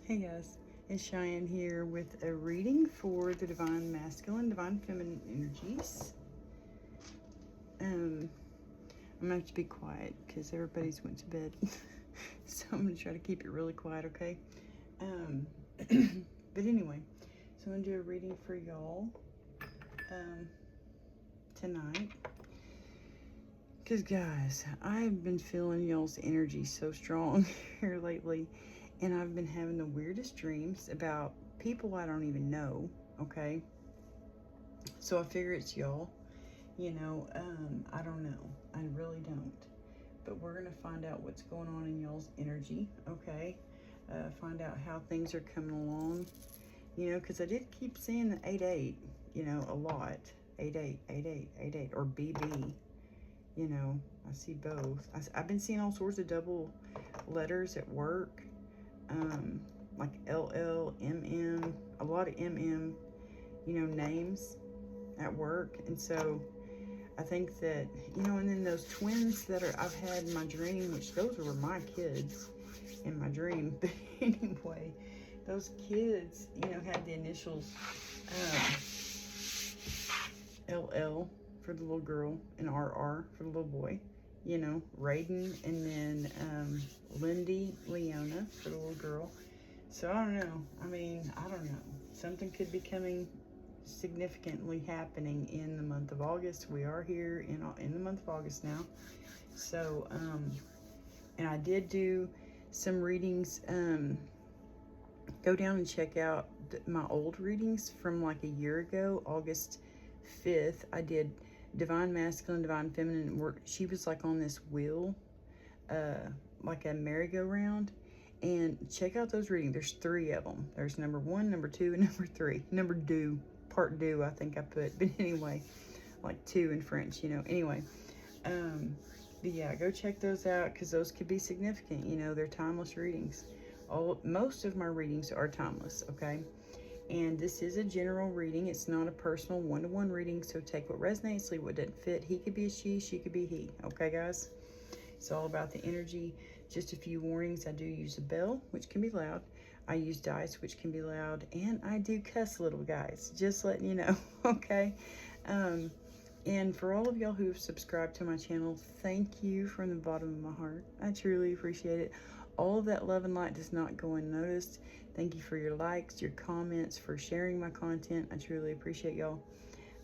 Hey guys, it's Cheyenne here with a reading for the Divine Masculine, Divine Feminine energies. I'm gonna have to be quiet because everybody's went to bed. So I'm gonna try to keep it really quiet, okay? But anyway, so I'm gonna do a reading for y'all tonight. Because guys, I've been feeling y'all's energy so strong here lately. And I've been having the weirdest dreams about people I don't even know, okay? So I figure it's y'all. You know, I don't know. I really don't. But we're going to find out what's going on in y'all's energy, okay? Find out how things are coming along. You know, because I did keep seeing the 8-8, you know, a lot. 8-8, 8-8, 8-8, or BB. You know, I see both. I've been seeing all sorts of double letters at work. Like LL, MM, a lot of MM, you know, names at work. And so I think that, you know, and then those twins that I've had in my dream, which those were my kids in my dream. But anyway, those kids, you know, had the initials LL for the little girl and RR for the little boy. You know, Raiden, and then Lindy, Leona for the little girl. So I don't know. I mean, I don't know. Something could be coming significantly happening in the month of August. We are here in the month of August now. So, and I did do some readings. Go down and check out my old readings from like a year ago, August 5th. I did Divine Masculine, Divine Feminine. She was like on this wheel, like a merry-go-round. And check out those readings. There's 3 of them. There's number 1, number 2, and number 3. Number 2, part 2, I think I put. But anyway, like 2 in French, you know. Anyway, but yeah, go check those out because those could be significant. You know, they're timeless readings. Most of my readings are timeless, okay? And this is a general reading. It's not a personal one-to-one reading, so take what resonates, leave what doesn't fit. He could be a she could be he. Okay, guys? It's all about the energy. Just a few warnings. I do use a bell, which can be loud. I use dice, which can be loud. And I do cuss little guys. Just letting you know, okay? And for all of y'all who have subscribed to my channel, thank you from the bottom of my heart. I truly appreciate it. All of that love and light does not go unnoticed. Thank you for your likes, your comments, for sharing my content. I truly appreciate y'all.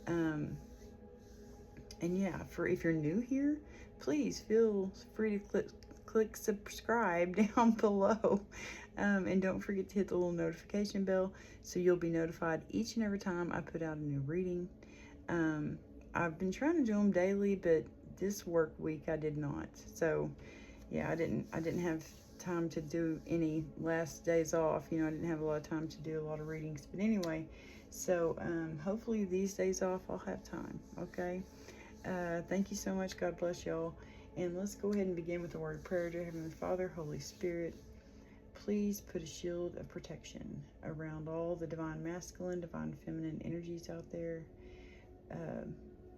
And yeah, if you're new here, please feel free to click subscribe down below. And don't forget to hit the little notification bell so you'll be notified each and every time I put out a new reading. I've been trying to do them daily, but this work week I did not. So yeah, I didn't have time to do any last days off. You know, I didn't have a lot of time to do a lot of readings. But anyway, so hopefully these days off I'll have time, okay? Thank you so much. God bless y'all. And let's go ahead and begin with the word of prayer. Dear Heavenly Father, Holy Spirit, please put a shield of protection around all the divine masculine, divine feminine energies out there.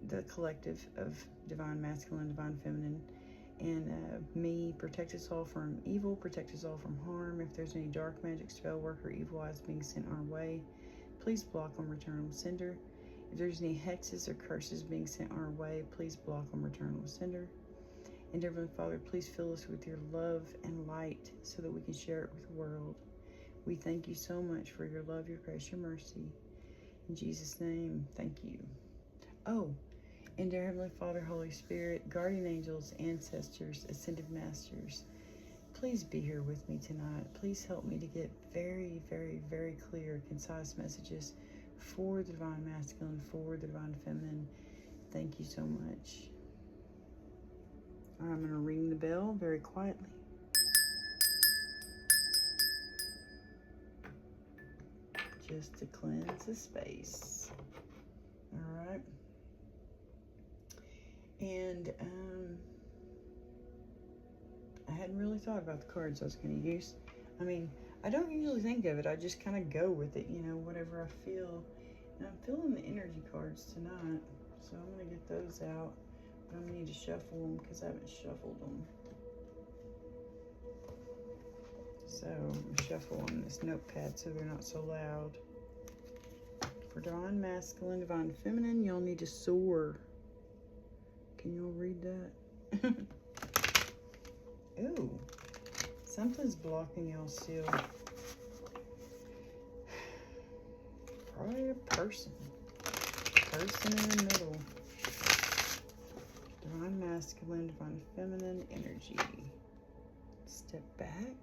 The collective of divine masculine, divine feminine, and me. Protect us all from evil, protect us all from harm. If there's any dark magic, spell work, or evil eyes being sent our way, please block them, return them, sender. If there's any hexes or curses being sent our way, please block them, return them, sender. And Heavenly Father, please fill us with your love and light so that we can share it with the world. We thank you so much for your love, your grace, your mercy. In Jesus' name, thank you. Oh, and dear Heavenly Father, Holy Spirit, guardian angels, ancestors, ascended masters, please be here with me tonight. Please help me to get very, very, very clear, concise messages for the divine masculine, for the divine feminine. Thank you so much. I'm going to ring the bell very quietly. Just to cleanse the space. All right. And I hadn't really thought about the cards I was going to use. I mean, I don't usually think of it. I just kind of go with it, you know, whatever I feel. And I'm feeling the energy cards tonight, so I'm going to get those out. But I'm going to need to shuffle them because I haven't shuffled them. So shuffle on this notepad so they're not so loud. For divine masculine, divine feminine, y'all need to soar. Can y'all read that? Ooh, something's blocking y'all still. Probably a person. Person in the middle. Divine masculine, divine feminine energy. Step back.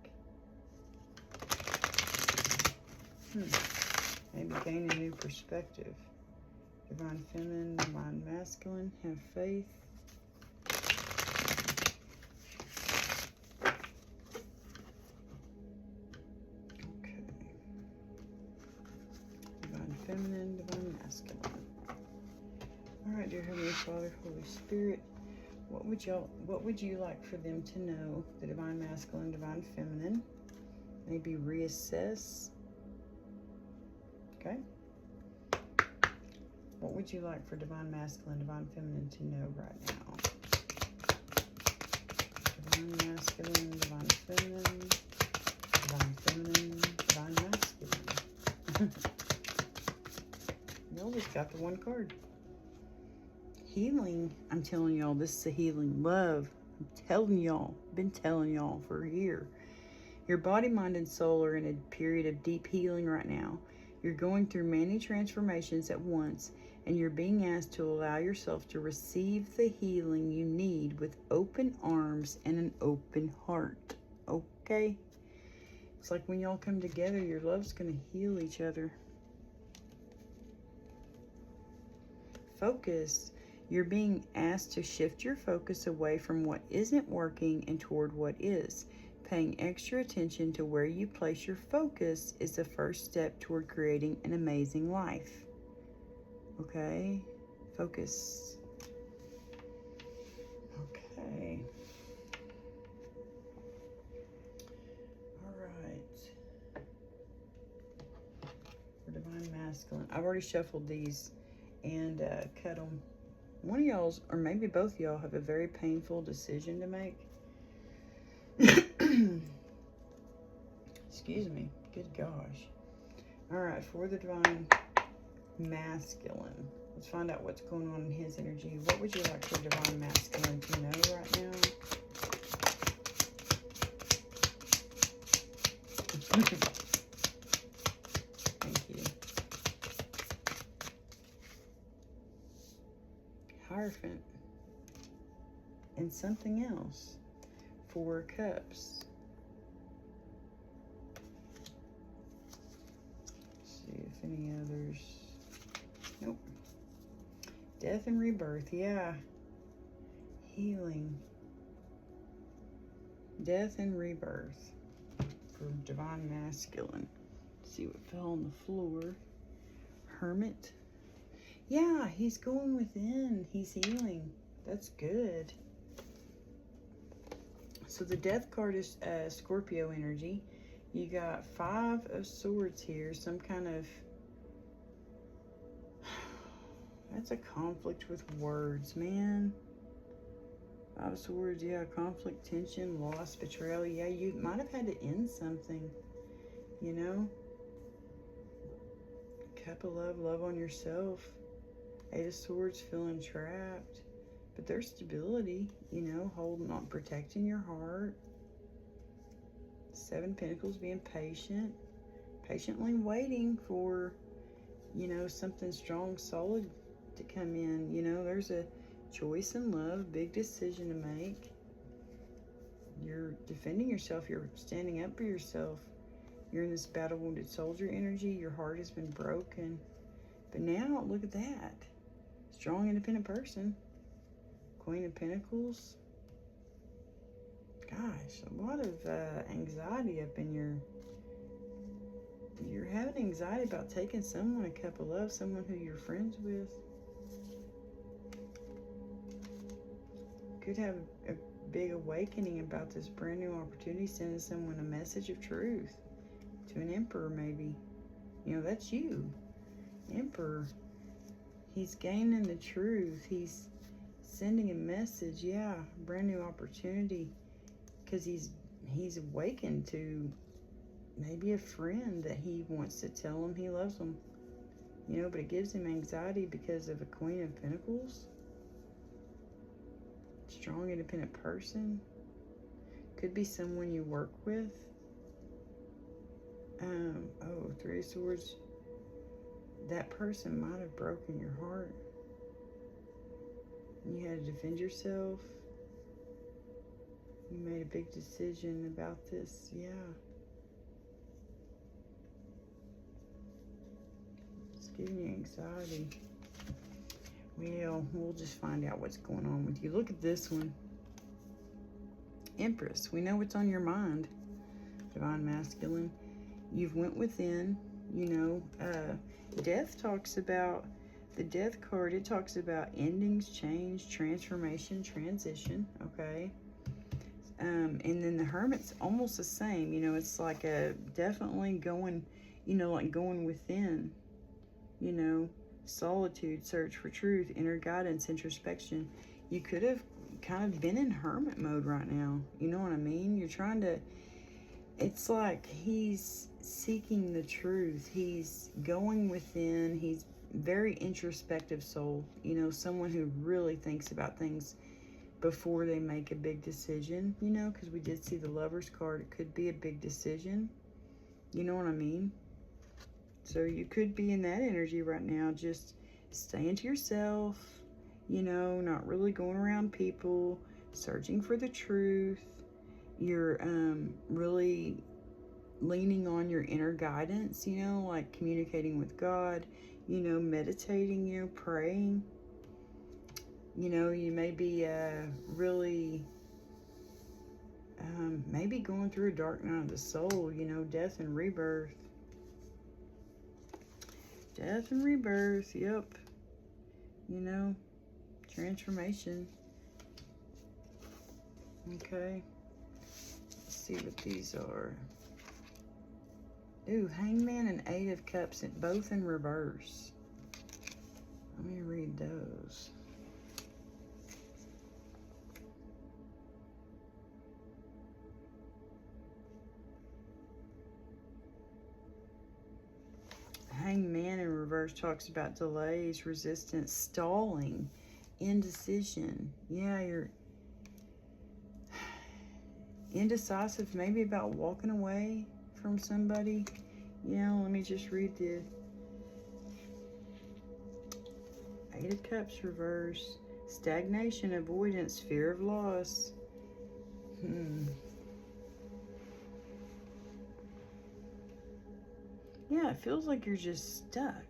Maybe gain a new perspective. Divine feminine, divine masculine, have faith. Okay. Divine feminine, divine masculine. All right, dear Heavenly Father, Holy Spirit, what would you like for them to know? The divine masculine, divine feminine. Maybe reassess. Okay. What would you like for divine masculine, divine feminine to know right now? Divine masculine, divine feminine, divine feminine, divine masculine. You always got the one card. Healing. I'm telling y'all, this is a healing. Love. I'm telling y'all. Been telling y'all for a year. Your body, mind, and soul are in a period of deep healing right now. You're going through many transformations at once, and you're being asked to allow yourself to receive the healing you need with open arms and an open heart. Okay? It's like when y'all come together, your love's going to heal each other. Focus. You're being asked to shift your focus away from what isn't working and toward what is. Paying extra attention to where you place your focus is the first step toward creating an amazing life. Okay? Focus. Okay. All right. For divine masculine. I've already shuffled these and cut them. One of y'all's, or maybe both of y'all, have a very painful decision to make. Excuse me. Good gosh. All right, for the divine masculine, let's find out what's going on in his energy. What would you like for divine masculine to know right now? Thank you. Hierophant. And something else. 4 cups. Let's see if any others. Nope. Death and rebirth. Yeah. Healing. Death and rebirth. For divine masculine. Let's see what fell on the floor. Hermit. Yeah, he's going within. He's healing. That's good. So the death card is Scorpio energy. You got 5 of swords here. Some kind of... That's a conflict with words, man. 5 of swords, yeah. Conflict, tension, loss, betrayal. Yeah, you might have had to end something, you know? Cup of love, love on yourself. 8 of swords, feeling trapped. But there's stability, you know, holding on, protecting your heart. 7 Pentacles, being patient. Patiently waiting for, you know, something strong, solid to come in. You know, there's a choice in love, big decision to make. You're defending yourself. You're standing up for yourself. You're in this battle-wounded soldier energy. Your heart has been broken. But now, look at that. Strong, independent person. Queen of Pentacles. Gosh, a lot of anxiety up in your... You're having anxiety about taking someone a cup of love, someone who you're friends with. Could have a big awakening about this brand new opportunity, sending someone a message of truth. To an emperor, maybe. You know, that's you. Emperor. He's gaining the truth. He's sending a message. Yeah, brand new opportunity. Because he's awakened to maybe a friend that he wants to tell him he loves him. You know, but it gives him anxiety because of a Queen of Pentacles. Strong, independent person. Could be someone you work with. Oh, Three of Swords. That person might have broken your heart. You had to defend yourself. You made a big decision about this. Yeah. It's giving you anxiety. Well, we'll just find out what's going on with you. Look at this one. Empress. We know what's on your mind. Divine Masculine. You've went within. You know, Death talks about, the Death card, it talks about endings, change, transformation, transition, okay? And then the Hermit's almost the same, you know, it's like a definitely going, you know, like going within, you know, solitude, search for truth, inner guidance, introspection. You could have kind of been in hermit mode right now, you know what I mean? You're trying to, it's like he's seeking the truth. He's going within. He's very introspective soul. You know, someone who really thinks about things before they make a big decision. You know, because we did see the Lover's card. It could be a big decision. You know what I mean? So you could be in that energy right now. Just staying to yourself. You know, not really going around people. Searching for the truth. You're really leaning on your inner guidance, you know, like communicating with God, you know, meditating, you know, praying. You know, you may be really maybe going through a dark night of the soul, you know, death and rebirth. Death and rebirth, yep. You know, transformation. Okay. Let's see what these are. Ooh, Hangman and Eight of Cups, both in reverse. Let me read those. Hangman in reverse talks about delays, resistance, stalling, indecision. Yeah, you're indecisive, maybe about walking away from somebody. You know, let me just read the Eight of Cups reverse. Stagnation, avoidance, fear of loss. Yeah, it feels like you're just stuck.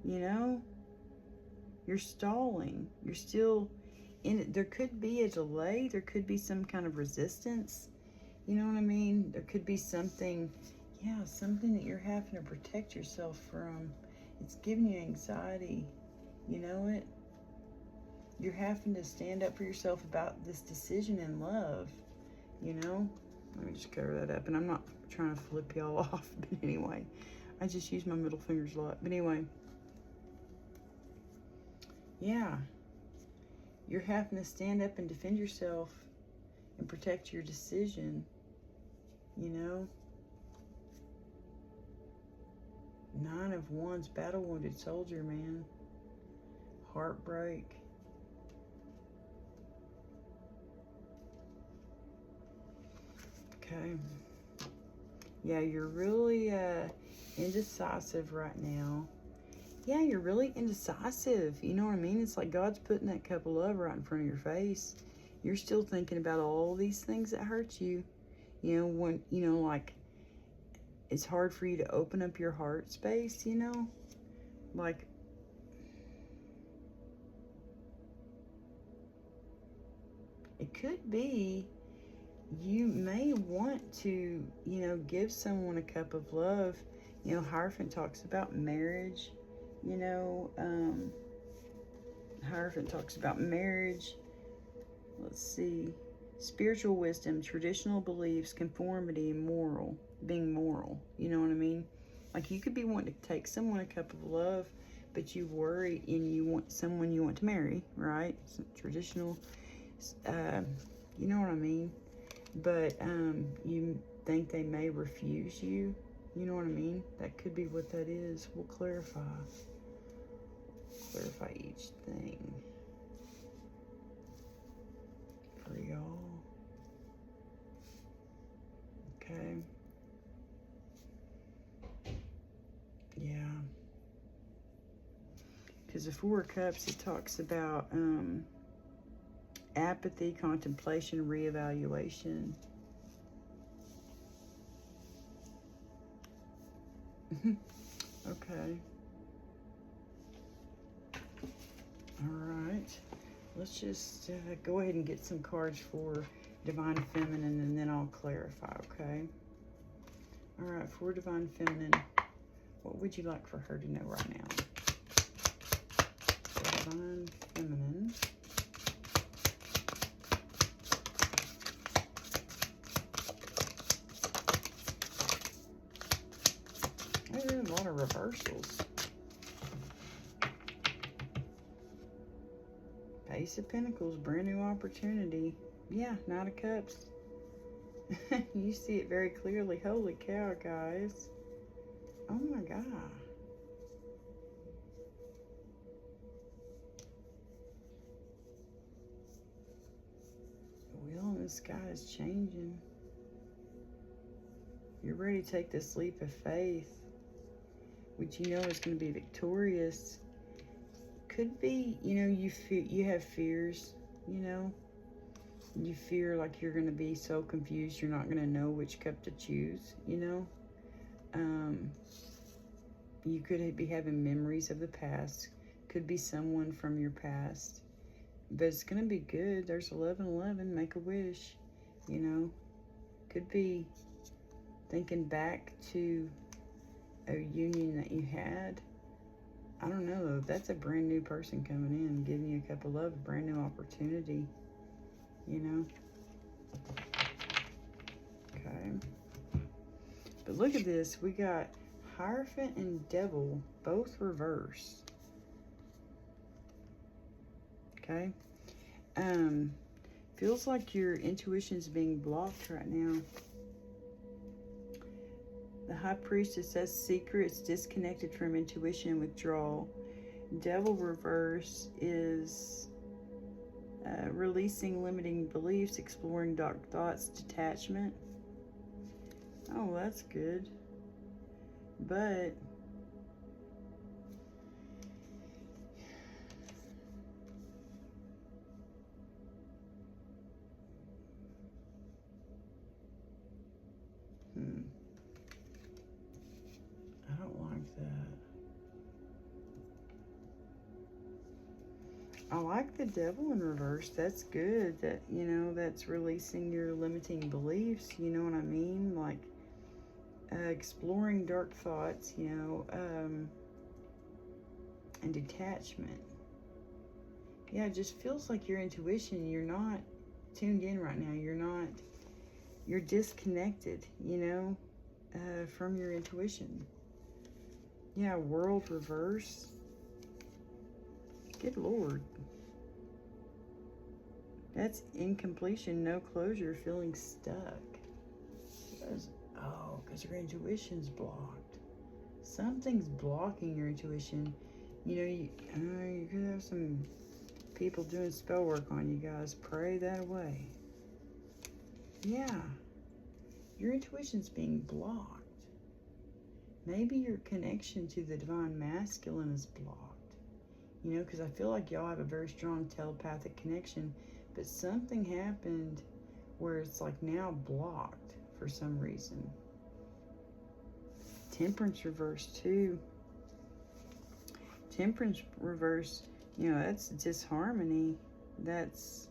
You know? You're stalling. You're still in it. There could be a delay. There could be some kind of resistance. You know what I mean? There could be something, yeah, something that you're having to protect yourself from. It's giving you anxiety. You know it? You're having to stand up for yourself about this decision in love. You know? Let me just cover that up. And I'm not trying to flip y'all off. But anyway, I just use my middle fingers a lot. But anyway. Yeah. You're having to stand up and defend yourself and protect your decision, you know? Nine of Wands, battle wounded soldier, man. Heartbreak. Okay. Yeah, you're really indecisive right now. Yeah, you're really indecisive. You know what I mean? It's like God's putting that cup of love right in front of your face. You're still thinking about all these things that hurt you. You know, when, you know, like, it's hard for you to open up your heart space, you know? Like, it could be you may want to, you know, give someone a cup of love. You know, Hierophant talks about marriage. You know, Hierophant talks about marriage. Let's see. Spiritual wisdom, traditional beliefs, conformity, moral, being moral. You know what I mean? Like, you could be wanting to take someone a cup of love, but you worry and you want someone you want to marry, right? Some traditional, you know what I mean? But you think they may refuse you. You know what I mean? That could be what that is. We'll clarify. Clarify each thing for y'all. Okay. Yeah. Because the Four of Cups, it talks about apathy, contemplation, reevaluation. Okay. All right. Let's just go ahead and get some cards for Divine Feminine, and then I'll clarify, okay? All right, for Divine Feminine, what would you like for her to know right now? For Divine Feminine. There's a lot of reversals. Ace of Pentacles, brand new opportunity. Yeah, Knight of Cups. You see it very clearly. Holy cow, guys. Oh my God. The wheel in the sky is changing. You're ready to take this leap of faith, which you know is going to be victorious. Could be, you know, you have fears, you know. You fear like you're going to be so confused you're not going to know which cup to choose, you know. You could be having memories of the past. Could be someone from your past. But it's going to be good. There's 1111, make a wish, you know. Could be thinking back to a union that you had. I don't know. That's a brand new person coming in, giving you a cup of love, a brand new opportunity, you know. Okay. But look at this. We got Hierophant and Devil, both reverse. Okay. Feels like your intuition's being blocked right now. The High Priestess says secrets, disconnected from intuition, withdrawal. Devil reverse is releasing limiting beliefs, exploring dark thoughts, detachment. Oh, that's good. But I don't like that. I like the Devil in reverse. That's good. That, you know, that's releasing your limiting beliefs. You know what I mean? Like exploring dark thoughts, you know, and detachment. Yeah, it just feels like your intuition, you're not tuned in right now. You're disconnected, you know, from your intuition. Yeah, World reverse. Good Lord. That's incompletion, no closure, feeling stuck. Because your intuition's blocked. Something's blocking your intuition. You know, you could have some people doing spell work on you guys. Pray that away. Yeah. Your intuition's being blocked. Maybe your connection to the Divine Masculine is blocked. You know, because I feel like y'all have a very strong telepathic connection, but something happened where it's like now blocked for some reason. Temperance reverse too. Temperance reverse, you know, that's disharmony. That's,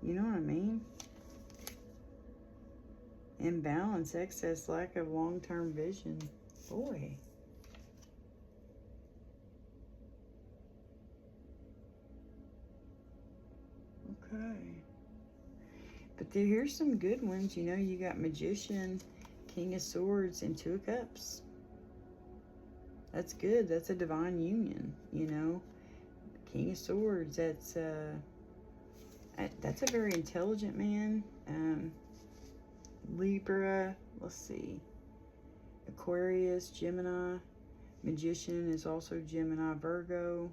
you know what I mean? Imbalance, excess, lack of long-term vision. Boy. Okay. But here's some good ones. You know, you got Magician, King of Swords, and Two of Cups. That's good. That's a divine union, you know. King of Swords, that's a very intelligent man. Libra, let's see, Aquarius, Gemini, Magician is also Gemini, Virgo.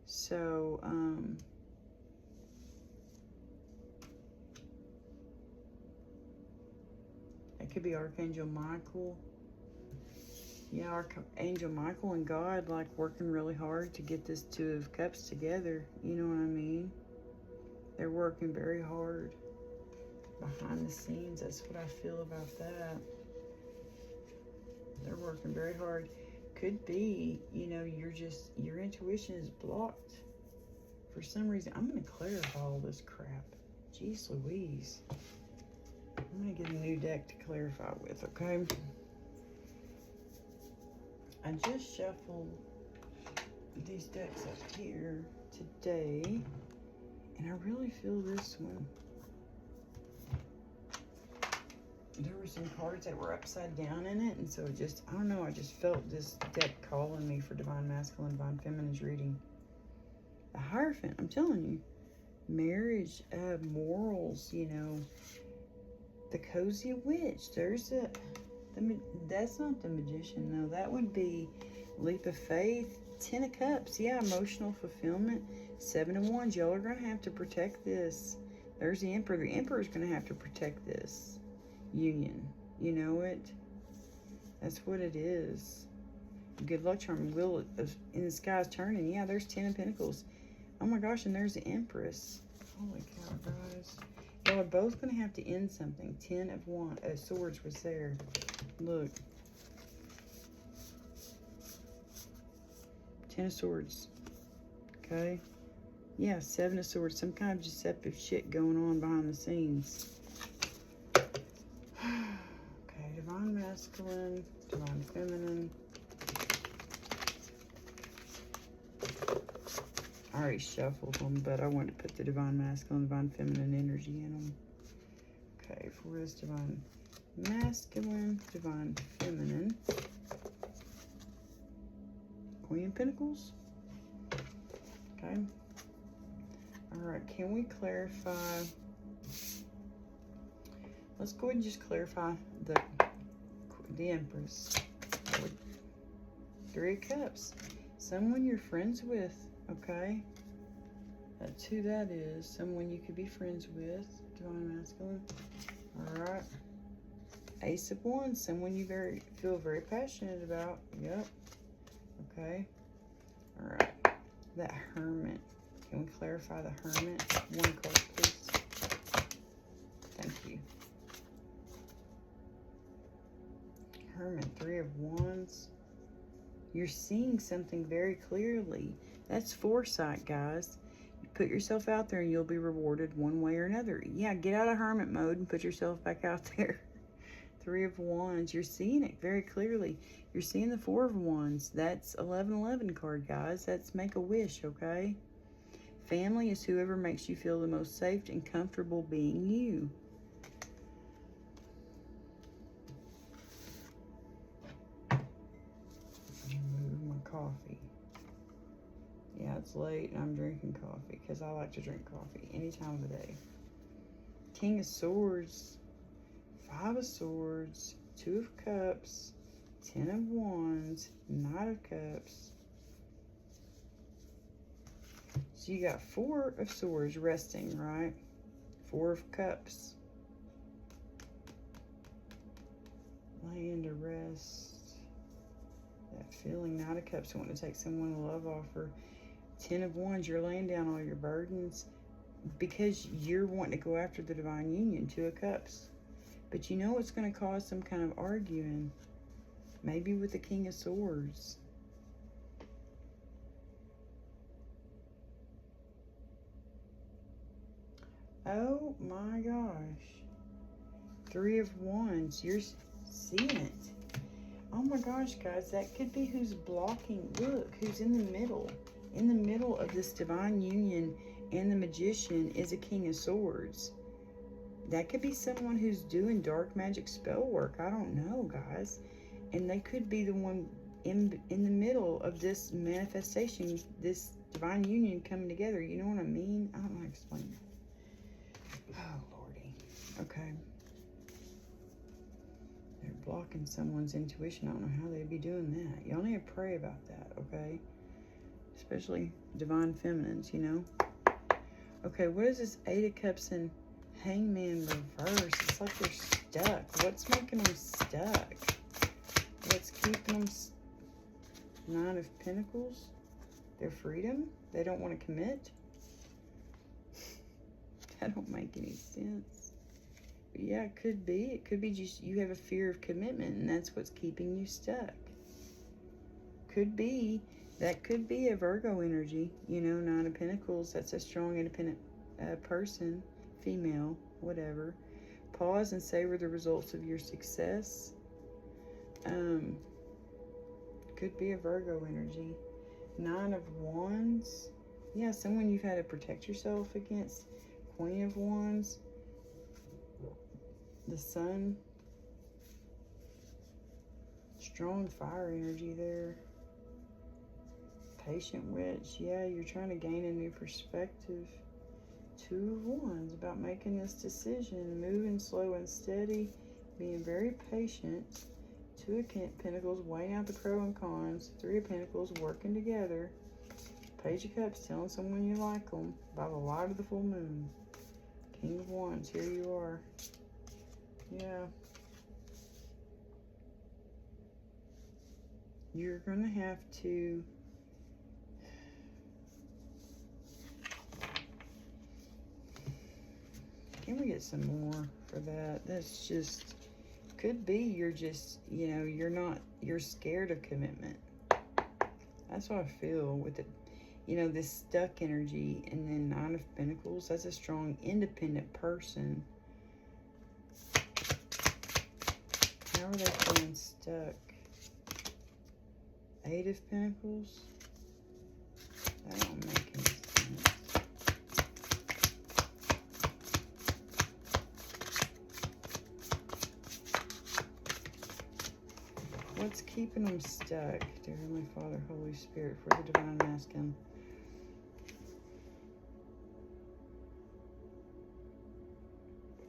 So, it could be Archangel Michael. Yeah, Archangel Michael and God, like, working really hard to get this Two of Cups together. You know what I mean? They're working very hard behind the scenes. That's what I feel about that. They're working very hard. Could be, you know, your intuition is blocked for some reason. I'm going to clarify all this crap. Jeez Louise. I'm going to get a new deck to clarify with, okay? I just shuffled these decks up here today, and I really feel this one. There were some cards that were upside down in it, and so it just, I don't know, I just felt this deck calling me for Divine Masculine, Divine Feminine's reading. The Hierophant, I'm telling you. Marriage, morals, you know. The Cozy Witch, there's that's not the Magician, no. That would be Leap of Faith. 10 of Cups, yeah, emotional fulfillment. 7 of Wands, y'all are going to have to protect this. There's the Emperor. The Emperor's going to have to protect this union. You know it? That's what it is. Good luck charm. Wheel in the sky's turning. Yeah, there's 10 of Pentacles. Oh my gosh, and there's the Empress. Holy cow, guys. Y'all are both going to have to end something. 10 of Swords was there. Look. 10 of Swords. Okay. Yeah, 7 of Swords. Some kind of deceptive shit going on behind the scenes. Okay, Divine Masculine, Divine Feminine. I already shuffled them, but I wanted to put the Divine Masculine, Divine Feminine energy in them. Okay, for this Divine Masculine, Divine Feminine. Queen of Pentacles. Okay. Alright, can we clarify? Let's go ahead and just clarify the Empress. 3 of Cups. Someone you're friends with, okay? That's who that is. Someone you could be friends with. Divine Masculine. Alright. Ace of Wands. Someone you feel very passionate about. Yep. Okay. Alright. That Hermit. Can we clarify the Hermit? 1 card, please. Thank you. Hermit, 3 of Wands. You're seeing something very clearly. That's foresight, guys. You put yourself out there and you'll be rewarded one way or another. Yeah, get out of hermit mode and put yourself back out there. 3 of Wands. You're seeing it very clearly. You're seeing the 4 of Wands. That's 1111 card, guys. That's make a wish, okay? Family is whoever makes you feel the most safe and comfortable being you. Coffee. Yeah, it's late and I'm drinking coffee because I like to drink coffee any time of the day. King of Swords, 5 of Swords, 2 of Cups, 10 of Wands, 9 of Cups. So you got 4 of Swords resting, right? 4 of Cups. Laying to rest. That feeling, 9 of Cups, wanting to take someone a love offer. 10 of Wands, you're laying down all your burdens because you're wanting to go after the divine union. 2 of Cups. But you know it's going to cause some kind of arguing. Maybe with the King of Swords. Oh my gosh. 3 of Wands, you're seeing it. Oh my gosh, guys, that could be who's blocking. Look, who's in the middle. In the middle of this divine union and the Magician is a King of Swords. That could be someone who's doing dark magic spell work. I don't know, guys. And they could be the one in the middle of this manifestation, this divine union coming together. You know what I mean? I don't know how to explain that. Oh, Lordy. Okay. blocking someone's intuition. I don't know how they'd be doing that. Y'all need to pray about that, okay? Especially divine feminines, you know? Okay, what is this 8 of Cups and Hangman reverse? It's like they're stuck. What's making them stuck? What's keeping them 9 of Pentacles? Their freedom? They don't want to commit? That don't make any sense. But yeah, it could be. It could be just you have a fear of commitment, and that's what's keeping you stuck. Could be. That could be a Virgo energy. You know, 9 of Pentacles. That's a strong, independent person. Female. Whatever. Pause and savor the results of your success. Could be a Virgo energy. 9 of Wands. Yeah, someone you've had to protect yourself against. Queen of Wands. The Sun. Strong fire energy there. Patient Witch. Yeah, you're trying to gain a new perspective. 2 of Wands. About making this decision. Moving slow and steady. Being very patient. 2 of Pentacles. Weighing out the pros and cons. 3 of Pentacles. Working together. Page of Cups. Telling someone you like them. By the light of the full moon. King of Wands. Here you are. Yeah. You're going to have to can we get some more for that? That's just could be you're just, you know, you're scared of commitment. That's what I feel with it. You know, this stuck energy, and then 9 of Pentacles. That's a strong, independent person. How are they feeling stuck? 8 of Pentacles? That don't make any sense. What's keeping them stuck? Dear Heavenly Father, Holy Spirit, for the Divine Masculine.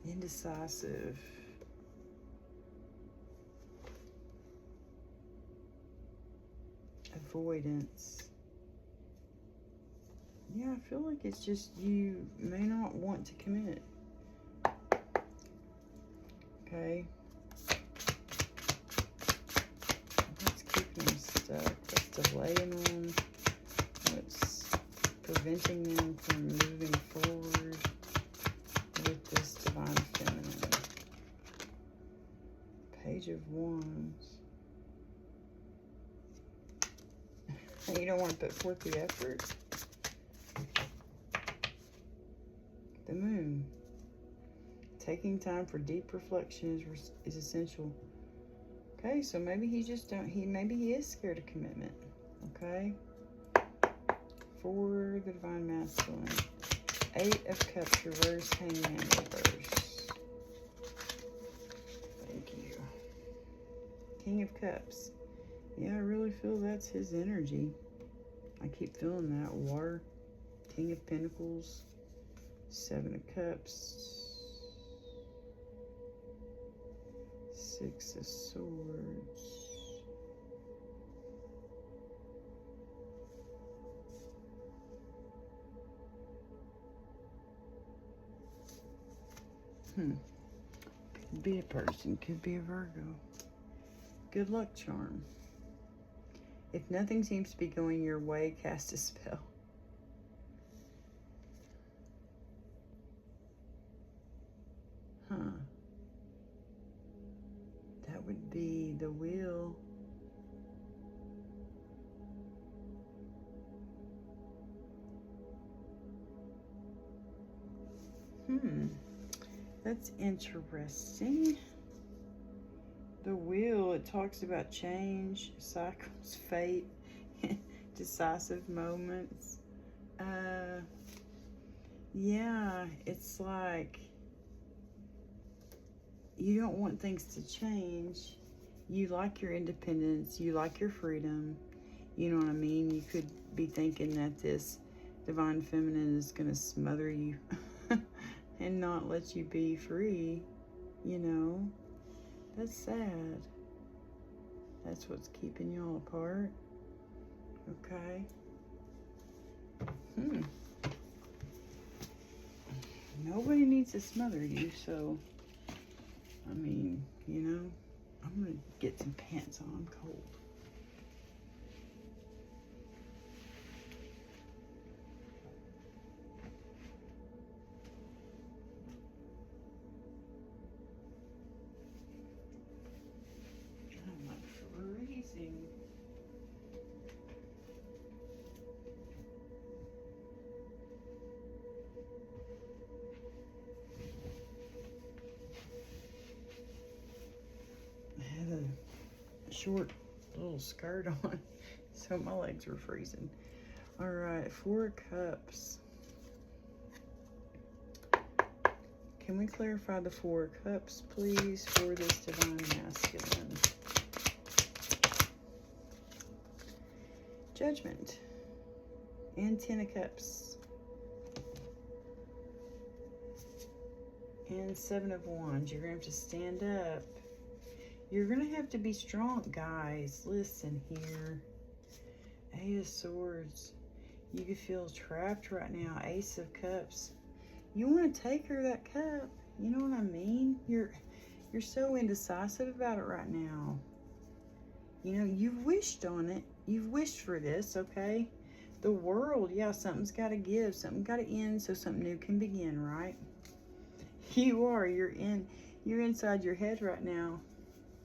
Indecisive. Avoidance. Yeah, I feel like it's just you may not want to commit. Okay. What's keeping them stuck? What's delaying them? What's preventing them from moving forward with this Divine Feminine? Page of Wands. You don't want to put forth the effort. The Moon. Taking time for deep reflection is essential. Okay, so maybe he just don't. Maybe he is scared of commitment. Okay. For the Divine Masculine. 8 of Cups reverse. Hangman reverse. Thank you. King of Cups. Yeah, I really feel that's his energy. I keep feeling that. Water. King of Pentacles. 7 of Cups. 6 of Swords. Could be a person. Could be a Virgo. Good luck charm. If nothing seems to be going your way, cast a spell. That would be the Wheel. That's interesting. The Wheel, it talks about change, cycles, fate, decisive moments. Yeah, it's like you don't want things to change. You like your independence. You like your freedom. You know what I mean? You could be thinking that this Divine Feminine is going to smother you and not let you be free, you know? That's sad. That's what's keeping y'all apart. Okay. Nobody needs to smother you, so, I mean, you know, I'm going to get some pants on. I'm cold. I'm freezing. I had a short little skirt on, so my legs were freezing. All right, 4 cups. Can we clarify the 4 cups, please, for this divine masculine? Judgment and 10 of cups and 7 of wands. You're gonna have to stand up. You're gonna have to be strong, guys. Listen here. 8 of swords. You could feel trapped right now. Ace of cups. You want to take her that cup. You know what I mean? You're so indecisive about it right now. You know, you've wished on it. You've wished for this, okay? The world, yeah, something's got to give. Something's got to end so something new can begin, right? You are. You're inside your head right now.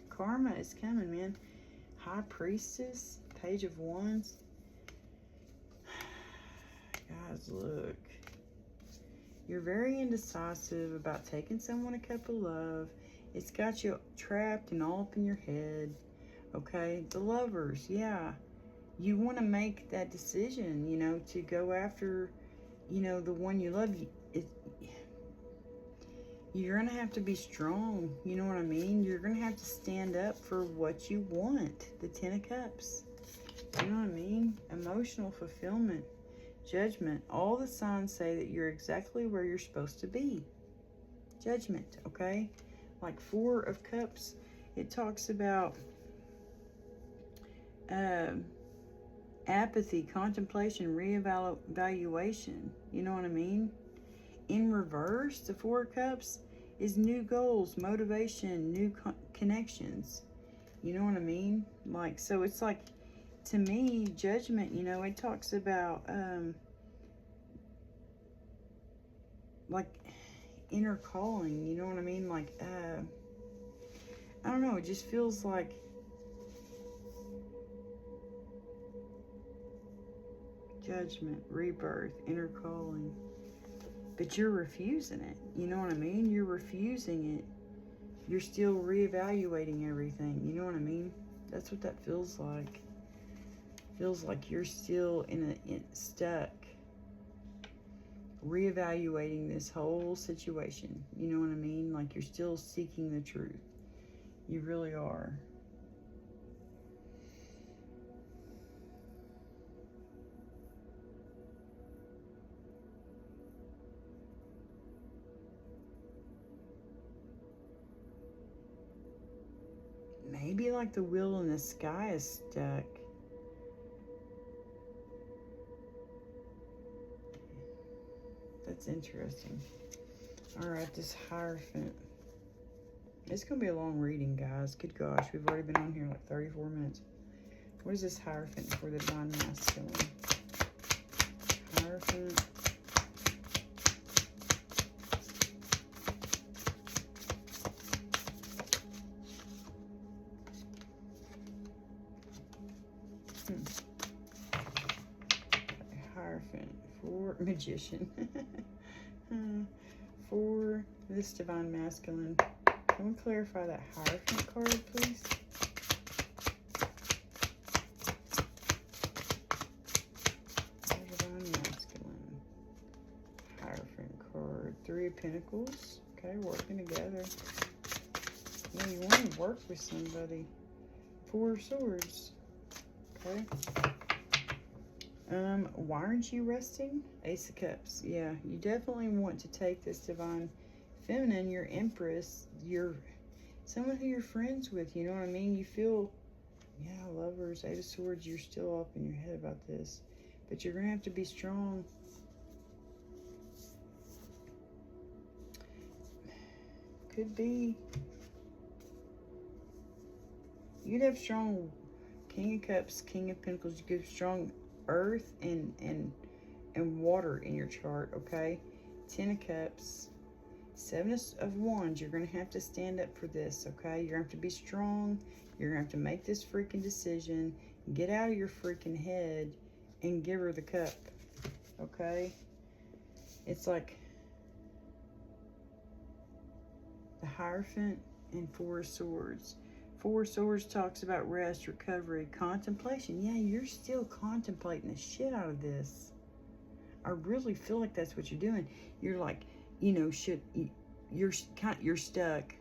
Karma is coming, man. High Priestess. Page of Wands. Guys, look. You're very indecisive about taking someone a cup of love. It's got you trapped and all up in your head. Okay? The Lovers, yeah. You want to make that decision, you know, to go after, you know, the one you love. You're going to have to be strong. You know what I mean? You're going to have to stand up for what you want. The 10 of Cups. You know what I mean? Emotional fulfillment. Judgment. All the signs say that you're exactly where you're supposed to be. Judgment, okay? Like 4 of Cups, it talks about apathy, contemplation, reevaluation. You know what I mean? In reverse, the 4 of Cups is new goals, motivation, new connections. You know what I mean? Like, so it's like, to me, Judgment, you know, it talks about like inner calling, you know what I mean? Like I don't know, it just feels like Judgment, rebirth, inner calling. But you're refusing it. You know what I mean? You're refusing it. You're still reevaluating everything. You know what I mean? That's what that feels like. Feels like you're still stuck, reevaluating this whole situation. You know what I mean? Like you're still seeking the truth. You really are. Maybe like the wheel in the sky is stuck. That's interesting. All right, this Hierophant. It's going to be a long reading, guys. Good gosh, we've already been on here like 34 minutes. What is this Hierophant for the divine masculine? Hierophant. Hierophant for Magician. For this divine masculine. Can we clarify that Hierophant card, please? Divine masculine. Hierophant card. 3 of Pentacles. Okay, working together. Yeah, you want to work with somebody. 4 of Swords. Okay. Why aren't you resting? Ace of Cups. Yeah, you definitely want to take this divine feminine, your Empress, your Someone who you're friends with, you know what I mean? You feel, yeah, Lovers, Eight of Swords, you're still up in your head about this. But you're going to have to be strong. Could be. You'd have strong King of Cups, King of Pentacles. You could have strong earth and water in your chart, okay? 10 of Cups. 7 of Wands. You're going to have to stand up for this, okay? You're going to have to be strong. You're going to have to make this freaking decision. Get out of your freaking head and give her the cup, okay? It's like the Hierophant and 4 of Swords. 4 of Swords talks about rest, recovery, contemplation. Yeah, you're still contemplating the shit out of this. I really feel like that's what you're doing. You're like, you know, you're stuck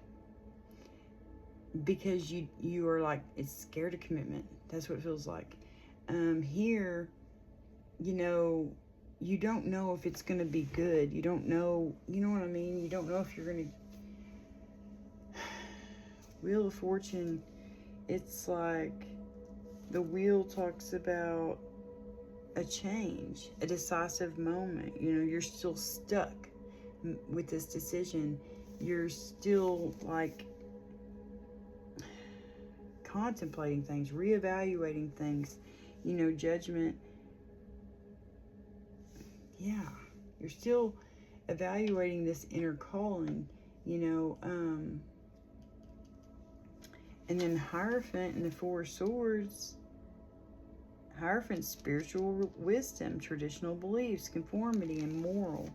because you are like, it's scared of commitment. That's what it feels like. Here, you know, you don't know if it's going to be good. You don't know, you know what I mean? You don't know if you're going to... Wheel of Fortune, it's like the wheel talks about a change, a decisive moment. You know, you're still stuck with this decision. You're still like contemplating things, reevaluating things, you know, Judgment. Yeah, you're still evaluating this inner calling, you know. And then Hierophant and the 4 of Swords. Hierophant, spiritual wisdom, traditional beliefs, conformity, and moral.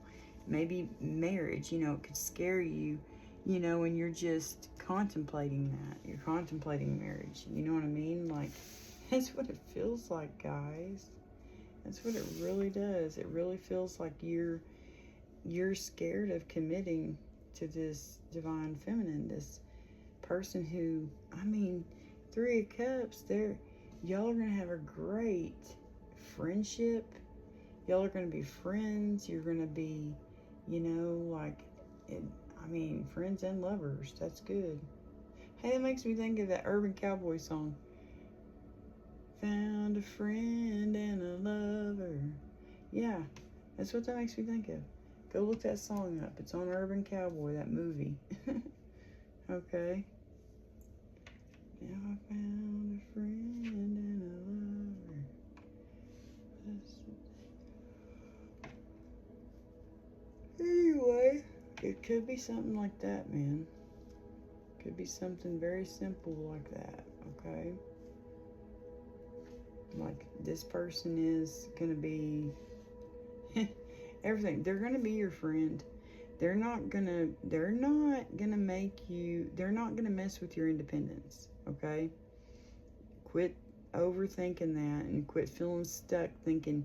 Maybe marriage, you know, it could scare you, you know, and you're just contemplating that. You're contemplating marriage. You know what I mean? Like, that's what it feels like, guys. That's what it really does. It really feels like you're scared of committing to this divine feminine, this person who, I mean, 3 of Cups, y'all are going to have a great friendship. Y'all are going to be friends. You're going to be, you know, like, I mean, friends and lovers. That's good. Hey, that makes me think of that Urban Cowboy song. Found a friend and a lover. Yeah, that's what that makes me think of. Go look that song up. It's on Urban Cowboy, that movie. Okay. Now I found a friend and a lover. Anyway, it could be something like that, man. Could be something very simple like that, okay? Like, this person is gonna be everything. They're gonna be your friend. They're not gonna make you, they're not gonna mess with your independence, okay? Quit overthinking that and quit feeling stuck thinking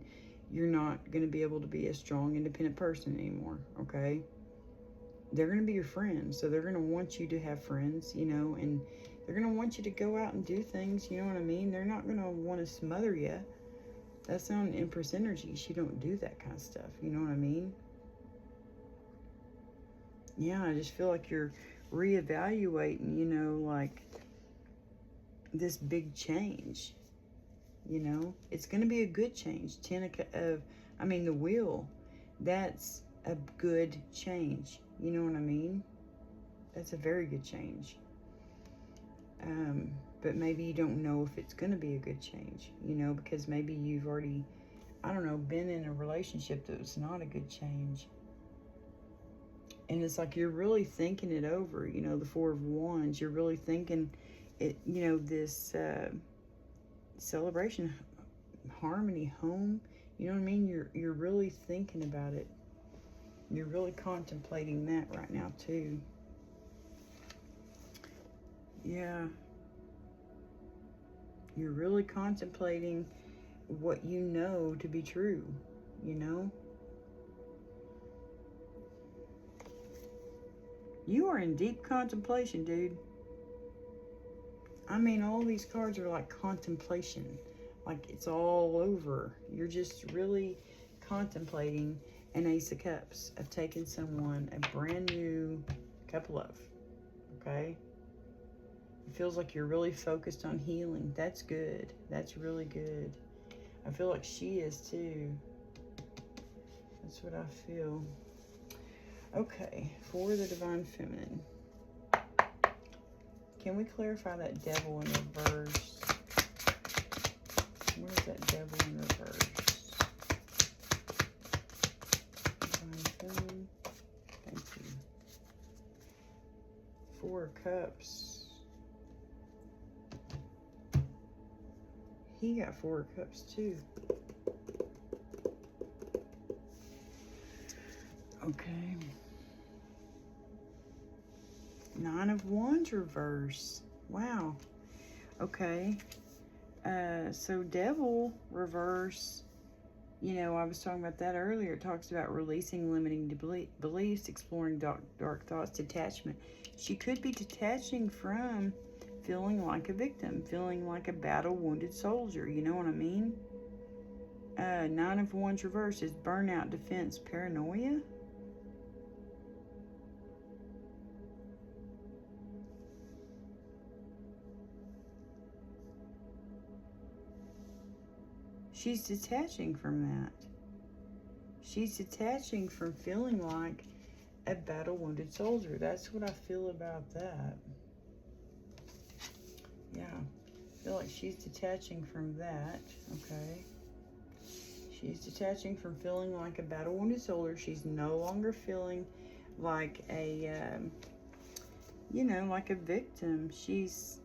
you're not gonna be able to be a strong, independent person anymore, okay? They're gonna be your friends, so they're gonna want you to have friends, you know, and they're gonna want you to go out and do things, you know what I mean? They're not gonna want to smother you. That's not an Empress energy. She don't do that kind of stuff, you know what I mean? Yeah, I just feel like you're reevaluating, you know, like this big change, you know. It's going to be a good change. The wheel, that's a good change. You know what I mean? That's a very good change. But maybe you don't know if it's going to be a good change, you know, because maybe you've already, I don't know, been in a relationship that was not a good change. And it's like you're really thinking it over, you know, the 4 of Wands. You're really thinking it, you know, this celebration, harmony, home. You know what I mean? You're really thinking about it. You're really contemplating that right now too. Yeah. You're really contemplating what you know to be true, you know? You are in deep contemplation, dude. I mean, all these cards are like contemplation. Like, it's all over. You're just really contemplating an Ace of Cups, of taking someone, a brand new couple of, okay? It feels like you're really focused on healing. That's good. That's really good. I feel like she is too. That's what I feel. Okay, for the Divine Feminine. Can we clarify that Devil in reverse? What is that Devil in reverse? Divine Feminine. Thank you. Four of Cups. He got Four of Cups too. Okay. Nine of Wands reverse. Wow. Okay. So Devil reverse, you know, I was talking about that earlier. It talks about releasing limiting beliefs, exploring dark thoughts, detachment. She could be detaching from feeling like a victim, feeling like a battle-wounded soldier. You know what I mean? Nine of Wands reverse is burnout, defense, paranoia. She's detaching from that. She's detaching from feeling like a battle-wounded soldier. That's what I feel about that. Yeah. I feel like she's detaching from that. Okay. She's detaching from feeling like a battle-wounded soldier. She's no longer feeling like a, you know, like a victim. She's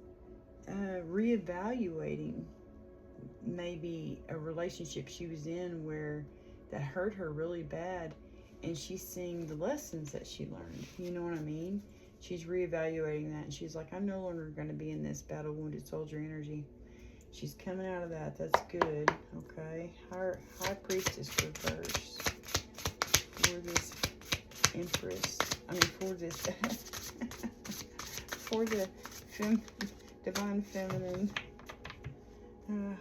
reevaluating maybe a relationship she was in where that hurt her really bad, and she's seeing the lessons that she learned. You know what I mean? She's reevaluating that, and she's like, I'm no longer going to be in this battle-wounded soldier energy. She's coming out of that. That's good. Okay. High Priestess reverse for this Empress. I mean, for this for the Divine Feminine.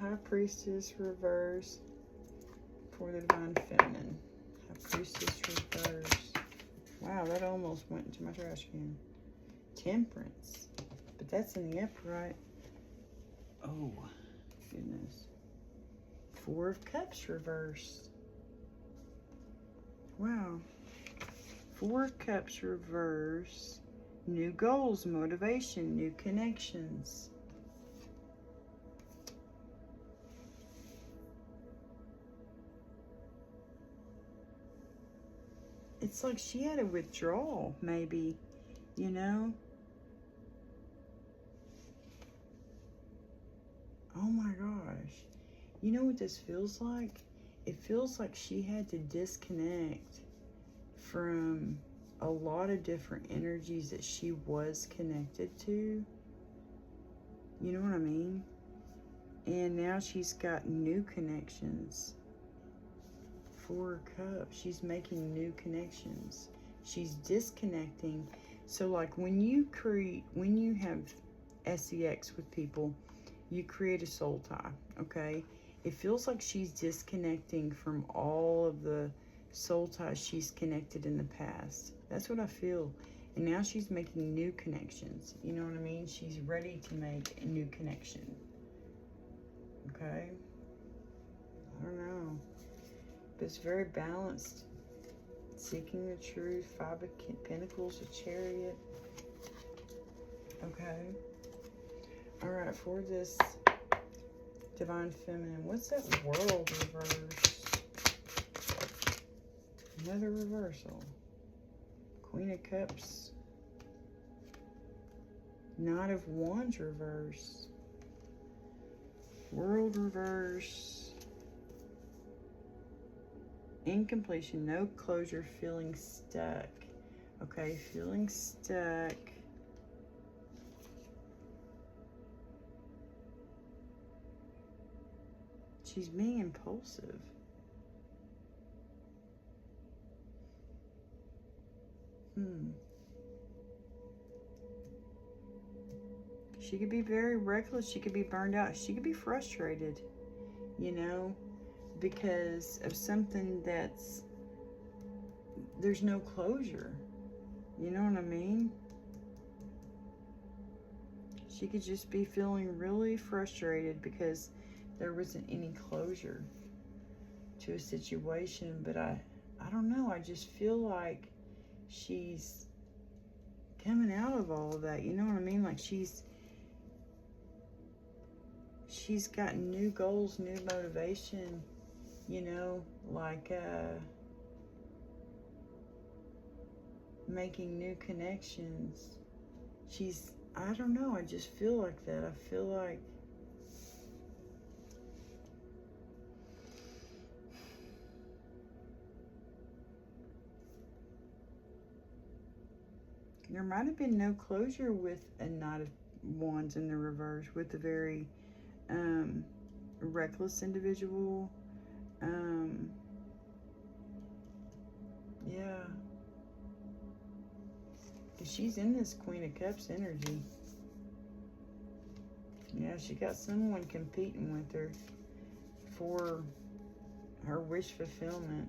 High Priestess reverse for the Divine Feminine. High Priestess reverse. Wow, that almost went into my trash can. Temperance. But that's in the upright. Oh, goodness. Four of Cups reverse. Wow. Four of Cups reverse. New goals, motivation, new connections. It's like she had a withdrawal, maybe, you know? Oh my gosh. You know what this feels like? It feels like she had to disconnect from a lot of different energies that she was connected to. You know what I mean? And now she's got new connections. Four of Cups. She's making new connections. She's disconnecting. So like when you have sex with people, you create a soul tie, okay? It feels like she's disconnecting from all of the soul ties she's connected in the past. That's what I feel. And now she's making new connections. You know what I mean? She's ready to make a new connection. Okay? I don't know. But it's very balanced. Seeking the truth. Five of Pentacles, a Chariot. Okay. All right, for this Divine Feminine, what's that World reverse? Another reversal. Queen of Cups. Knight of Wands reverse. World reverse. Incompletion, no closure, feeling stuck. Okay, feeling stuck. She's being impulsive. She could be very reckless. She could be burned out. She could be frustrated, you know, because of something there's no closure. You know what I mean? She could just be feeling really frustrated because there wasn't any closure to a situation. But I don't know. I just feel like she's coming out of all of that. You know what I mean? Like she's got new goals, new motivation, you know, like making new connections. I don't know, I just feel like that. I feel like there might have been no closure with a Knight of Wands in the reverse, with a very reckless individual. Yeah. She's in this Queen of Cups energy. Yeah, she got someone competing with her for her wish fulfillment.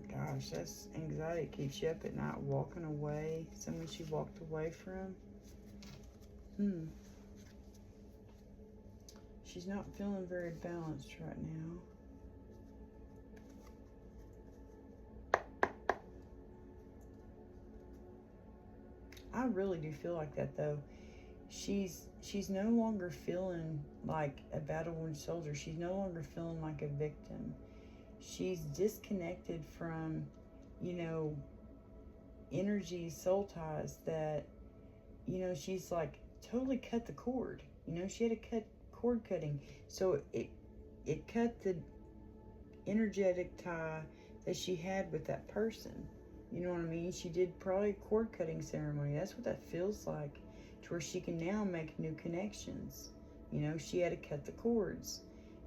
Gosh, that's anxiety. Keeps you up at night, walking away. Someone she walked away from. She's not feeling very balanced right now. I really do feel like that, though. She's no longer feeling like a battle-wounded soldier. She's no longer feeling like a victim. She's disconnected from, you know, energy, soul ties that, you know, she's like totally cut the cord. You know, she had to cut cord cutting. So it cut the energetic tie that she had with that person. You know what I mean? She did probably a cord cutting ceremony. That's what that feels like, to where she can now make new connections. You know, she had to cut the cords.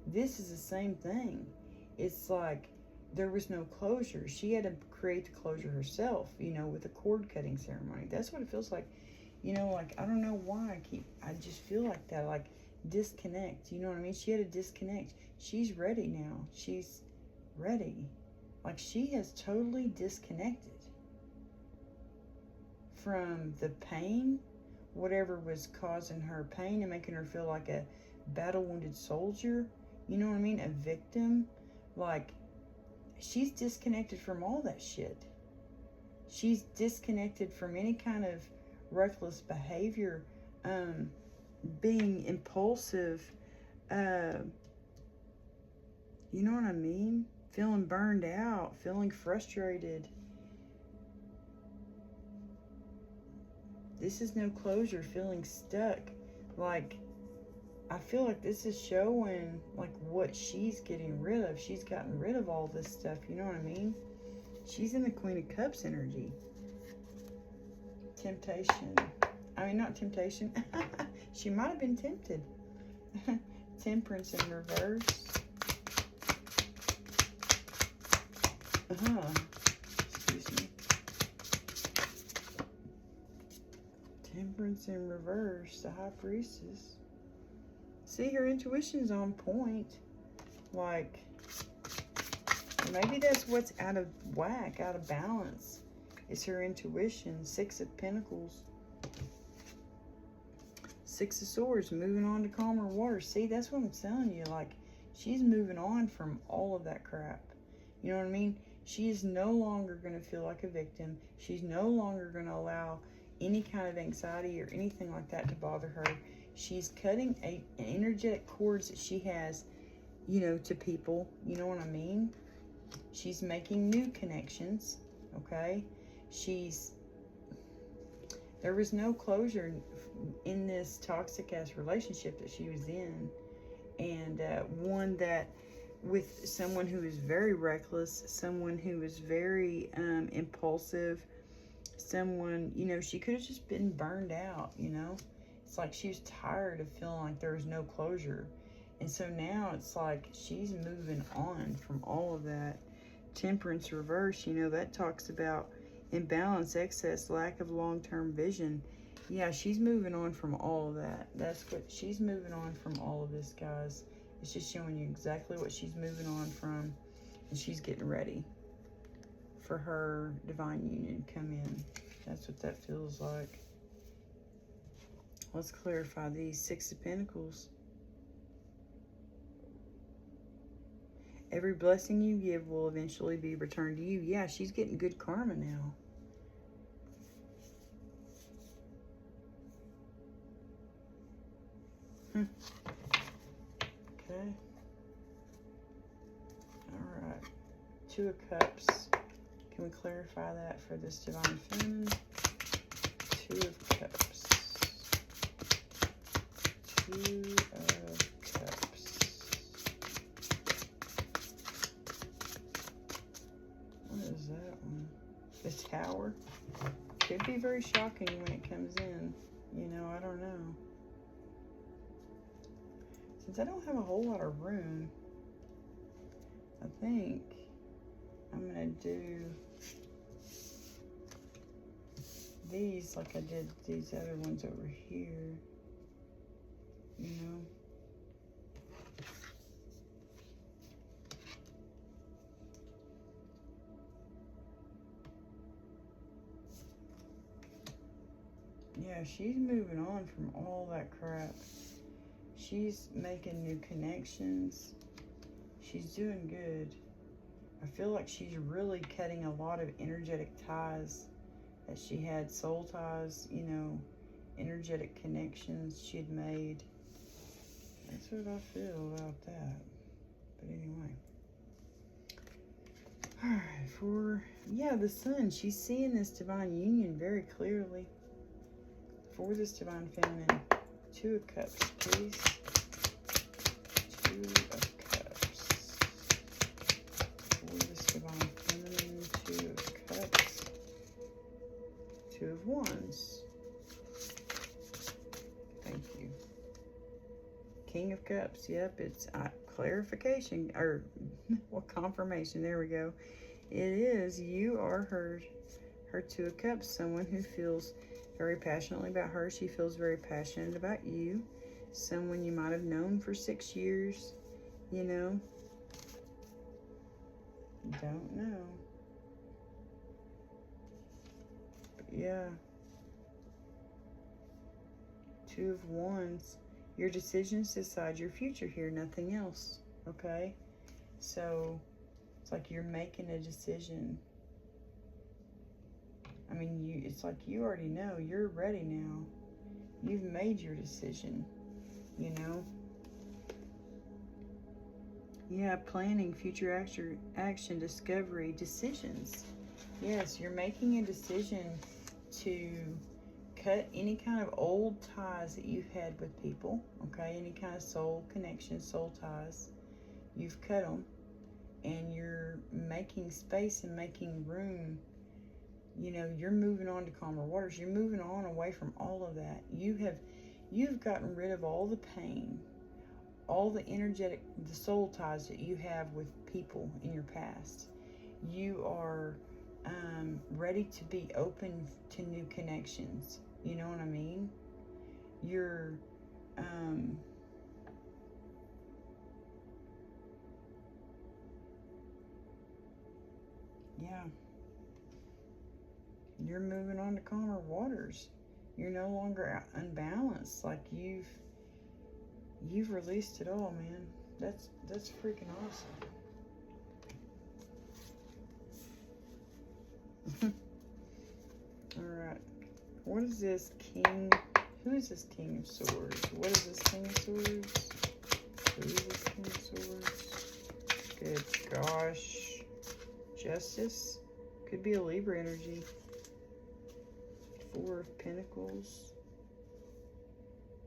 This is the same thing. It's like there was no closure. She had to create the closure herself, you know, with a cord cutting ceremony. That's what it feels like. You know, like, I don't know why I just feel like that, like disconnect. You know what I mean? She had to disconnect. She's ready now. She's ready. Like, she has totally disconnected from the pain, whatever was causing her pain and making her feel like a battle-wounded soldier. You know what I mean? A victim. Like, she's disconnected from all that shit. She's disconnected from any kind of reckless behavior, being impulsive, you know what I mean? Feeling burned out, feeling frustrated. This is no closure, feeling stuck. Like, I feel like this is showing like what she's getting rid of. She's gotten rid of all this stuff, you know what I mean? She's in the Queen of Cups energy. Temptation. I mean, not temptation. She might have been tempted. Temperance in reverse. Excuse me. Temperance in reverse. The High Priestess. See, her intuition's on point. Like, maybe that's what's out of whack, out of balance. It's her intuition. Six of Pentacles. Six of Swords, moving on to calmer waters. See, that's what I'm telling you. Like, she's moving on from all of that crap. You know what I mean? She is no longer going to feel like a victim. She's no longer going to allow any kind of anxiety or anything like that to bother her. She's cutting an energetic cords that she has, you know, to people. You know what I mean? She's making new connections, okay? There was no closure in this toxic-ass relationship that she was in. And one that, with someone who is very reckless, someone who is very impulsive, someone, you know, she could have just been burned out, you know? It's like she was tired of feeling like there was no closure. And so now it's like she's moving on from all of that. Temperance reverse, you know, that talks about imbalance, excess, lack of long-term vision. Yeah, she's moving on from all of that. That's what she's moving on from, all of this, guys. It's just showing you exactly what she's moving on from. And she's getting ready for her divine union to come in. That's what that feels like. Let's clarify these. Six of Pentacles. Every blessing you give will eventually be returned to you. Yeah, she's getting good karma now. Okay. All right. Two of Cups. Can we clarify that for this Divine Feminine? Two of Cups. Two of Cups. What is that one? The Tower. Could be very shocking when it comes in. You know, I don't know. Since I don't have a whole lot of room, I think I'm going to do these like I did these other ones over here, you know. Yeah, she's moving on from all that crap. She's making new connections. She's doing good. I feel like she's really cutting a lot of energetic ties that she had, soul ties, you know, energetic connections she had made. That's what I feel about that. But anyway. Alright, for, yeah, the Sun. She's seeing this divine union very clearly. For this Divine Feminine, Two of Cups, please. Two of Cups. For this Divine Feminine, Two of Cups. Two of Wands. Thank you. King of Cups. Yep, it's clarification, or well, confirmation. There we go. It is, you are her Two of Cups. Someone who feels very passionately about her. She feels very passionate about you. Someone you might have known for 6 years, you know. Don't know. But yeah. Two of Wands. Your decisions decide your future here, nothing else. Okay? So, it's like you're making a decision. I mean, it's like you already know. You're ready now. You've made your decision, you know? Yeah, planning, future action, discovery, decisions. Yes, you're making a decision to cut any kind of old ties that you've had with people, okay? Any kind of soul connection, soul ties. You've cut them, and you're making space and making room. You know, you're moving on to calmer waters. You're moving on away from all of that. You've gotten rid of all the pain, all the energetic, the soul ties that you have with people in your past. You are ready to be open to new connections. You know what I mean? You're yeah. You're moving on to calmer waters. You're no longer unbalanced. Like you've released it all, man. That's freaking awesome. All right. What is this King? Who is this King of Swords? What is this King of Swords? Who is this King of Swords? Good gosh. Justice? Could be a Libra energy. Four of Pentacles.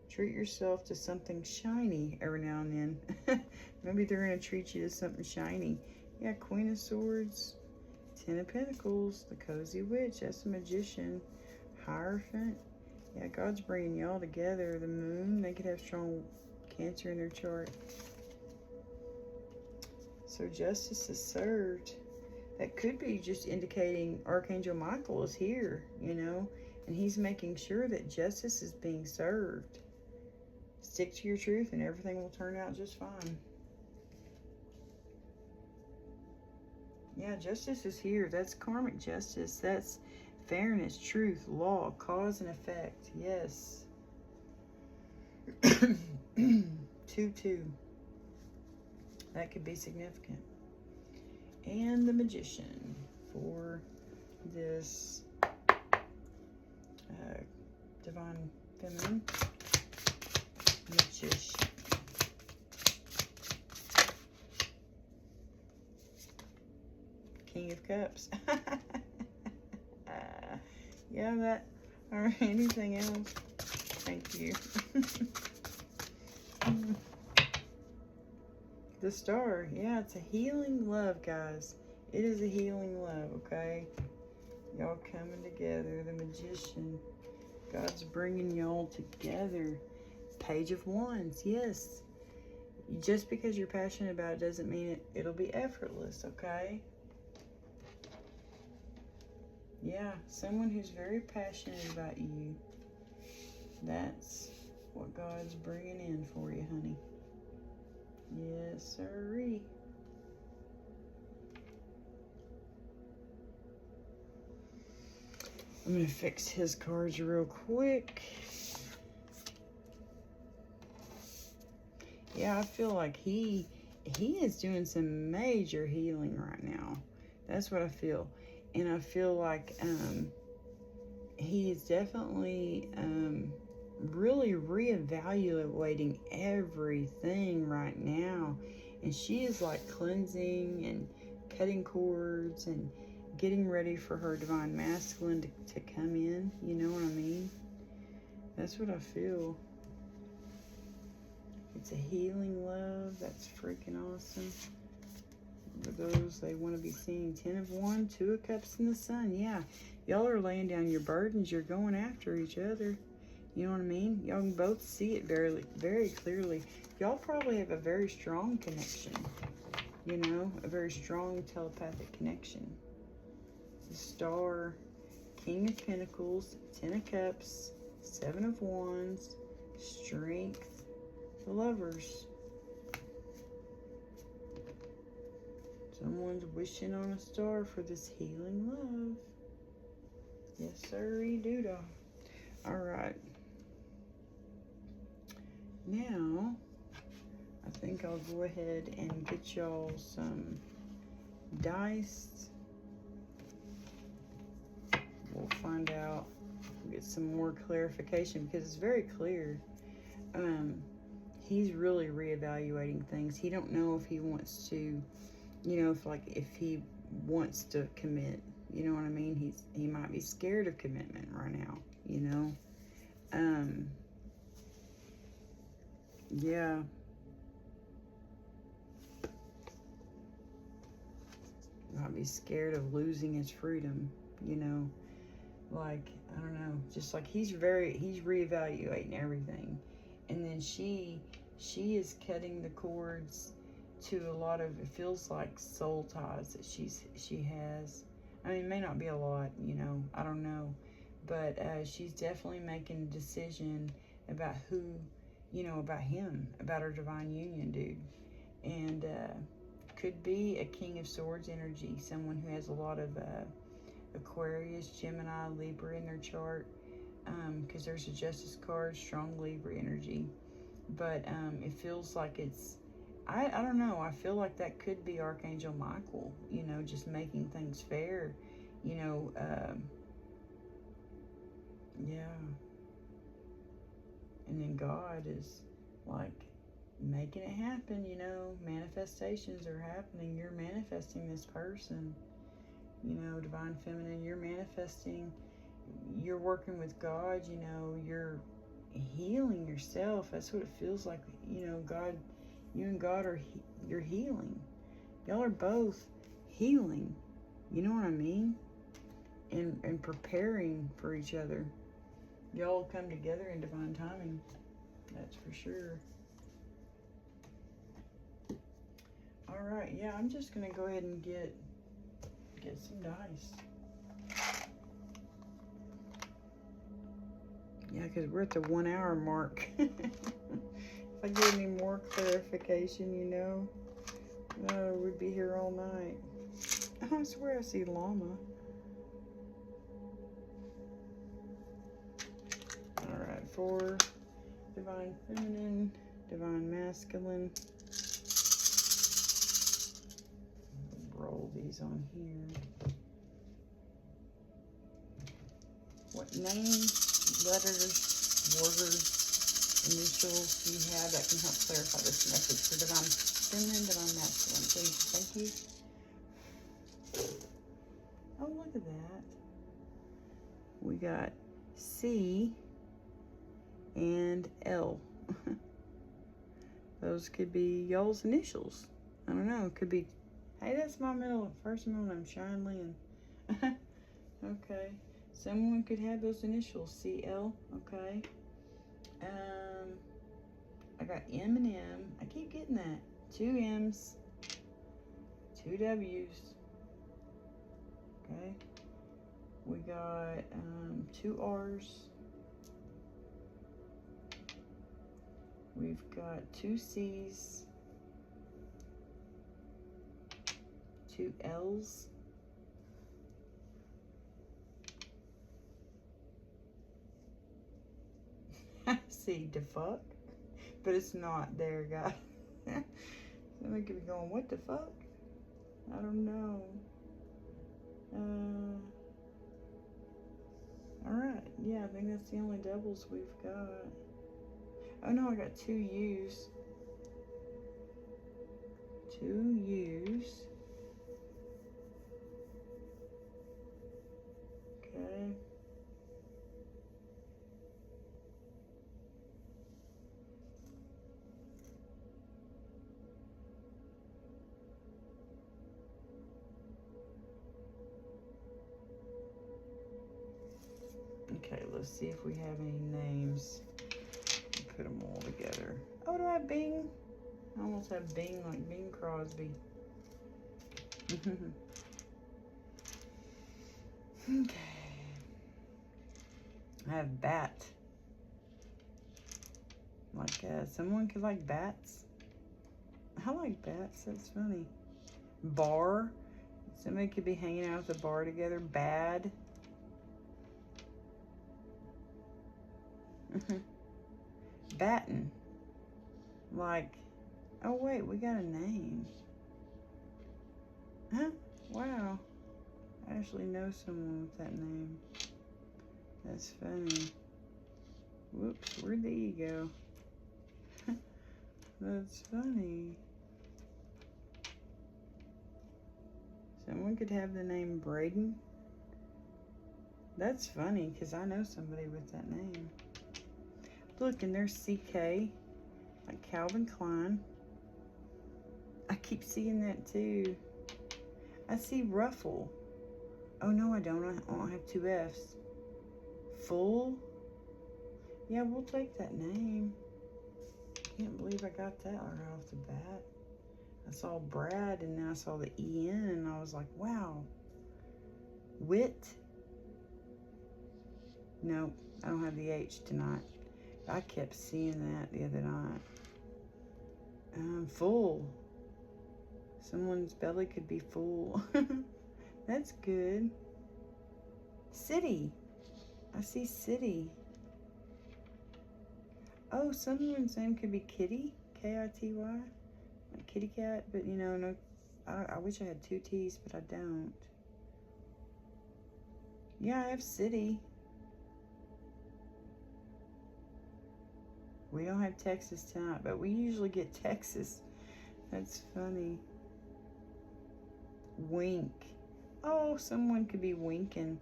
Treat yourself to something shiny every now and then. Maybe they're going to treat you to something shiny. Yeah, Queen of Swords. Ten of Pentacles. The Cozy Witch. That's a Magician. Hierophant. Yeah, God's bringing y'all together. The Moon. They could have strong Cancer in their chart. So justice is served. That could be just indicating Archangel Michael is here, you know, and he's making sure that justice is being served. Stick to your truth and everything will turn out just fine. Yeah, justice is here. That's karmic justice. That's fairness, truth, law, cause and effect. Yes. 2-2. That could be significant. And the Magician for this Divine Feminine. Magician. King of Cups. Yeah, that, or anything else. Thank you. The Star. Yeah, it's a healing love, guys. It is a healing love, okay? Y'all coming together. The Magician. God's bringing y'all together. Page of Wands. Yes. Just because you're passionate about it doesn't mean it'll be effortless, okay? Yeah, someone who's very passionate about you. That's what God's bringing in for you, honey. Yes, sirree. I'm going to fix his cards real quick. Yeah, I feel like he is doing some major healing right now. That's what I feel. And I feel like he is definitely really reevaluating everything right now. And she is like cleansing and cutting cords and getting ready for her Divine Masculine to come in. You know what I mean? That's what I feel. It's a healing love. That's freaking awesome. For those they want to be seeing. 10 of Wands, 2 of Cups, and the Sun. Yeah, y'all are laying down your burdens. You're going after each other. You know what I mean? Y'all can both see it very, very clearly. Y'all probably have a very strong connection. You know, a very strong telepathic connection. The Star, King of Pentacles, 10 of Cups, 7 of Wands, Strength, the Lovers. Someone's wishing on a star for this healing love. Yes, sirree, doodah. All right. Now, I think I'll go ahead and get y'all some dice. We'll find out, get some more clarification because it's very clear. He's really reevaluating things. He don't know if he wants to, you know, if he wants to commit. You know what I mean? He might be scared of commitment right now, you know. Yeah. Might be scared of losing his freedom, you know. Like, I don't know, just like he's reevaluating everything. And then she is cutting the cords to a lot of, it feels like soul ties that she has. I mean, it may not be a lot, you know, I don't know. But she's definitely making a decision about who, you know, about him, about her divine union, dude. And could be a King of Swords energy, someone who has a lot of Aquarius, Gemini, Libra in their chart. Because there's a Justice card, strong Libra energy. But it feels like it's, I don't know, I feel like that could be Archangel Michael, you know, just making things fair, you know, yeah. And then God is like making it happen, you know, manifestations are happening. You're manifesting this person, you know, Divine Feminine, you're manifesting, you're working with God, you know, you're healing yourself. That's what it feels like, you know, God, you and God are, you're healing. Y'all are both healing, you know what I mean? And preparing for each other. Y'all come together in divine timing, that's for sure. All right, yeah, I'm just gonna go ahead and get some dice. Yeah, because we're at the 1 hour mark. If I get any more clarification, you know, we'd be here all night. I swear I see llama. All right, for Divine Feminine, Divine Masculine. Roll these on here. What names, letters, words, initials you have that can help clarify this message for Divine Feminine, Divine Masculine, please. Thank you. Oh, look at that. We got C and L. Those could be y'all's initials. I don't know. It could be, hey, that's my first middle name, Shine Lynn. Okay. Someone could have those initials, CL. Okay. I got M and M. I keep getting that. 2 M's, 2 W's. Okay. We got 2 R's. We've got 2 C's, 2 L's, I see the fuck, but it's not there, guys. Somebody could be going, what the fuck? I don't know. Alright, yeah, I think that's the only doubles we've got. Oh no, I got 2 U's. 2 U's. Okay. Okay, let's see if we have any names. Put them all together. Oh, do I have Bing? I almost have Bing, like Bing Crosby. Okay. I have Bat. Like, someone could like bats. I like bats. That's funny. Bar. Somebody could be hanging out at the bar together. Bad. Batten. Like, oh wait, we got a name. Huh? Wow. I actually know someone with that name. That's funny. Whoops, where'd the E go? That's funny. Someone could have the name Braden. That's funny, because I know somebody with that name. Look, and there's CK, like Calvin Klein. I keep seeing that too. I see Ruffle. Oh no, I don't. I don't have 2 F's. Full? Yeah, we'll take that name. Can't believe I got that right off the bat. I saw Brad and then I saw the EN and I was like, wow. Wit? No, I don't have the H tonight. I kept seeing that the other night. Full. Someone's belly could be full. That's good. City. I see City. Oh, someone's name could be Kitty. K-I-T-Y. Like kitty cat, but you know, no. I wish I had 2 T's, but I don't. Yeah, I have City. We don't have Texas tonight, but we usually get Texas. That's funny. Wink. Oh, someone could be winking.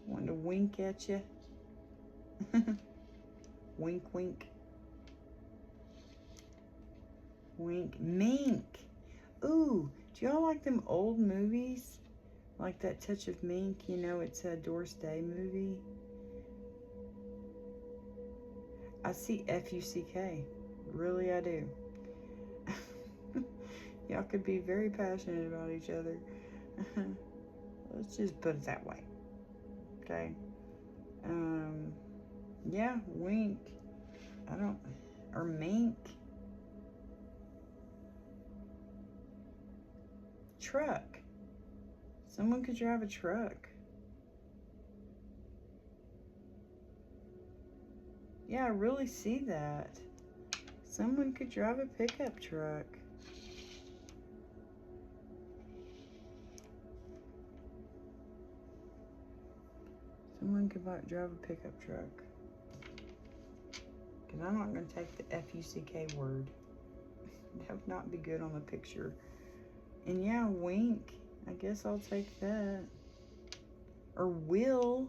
Wanting to wink at you. Wink, wink. Wink. Mink. Ooh, do y'all like them old movies? Like that Touch of Mink, you know, it's a Doris Day movie. I see F-U-C-K. Really, I do. Y'all could be very passionate about each other. Let's just put it that way. Okay. Yeah, wink. Or mink. Truck. Someone could drive a truck. Yeah, I really see that. Someone could drive a pickup truck. Someone could drive a pickup truck. Because I'm not going to take the F-U-C-K word. That would not be good on the picture. And yeah, wink. I guess I'll take that. Or will.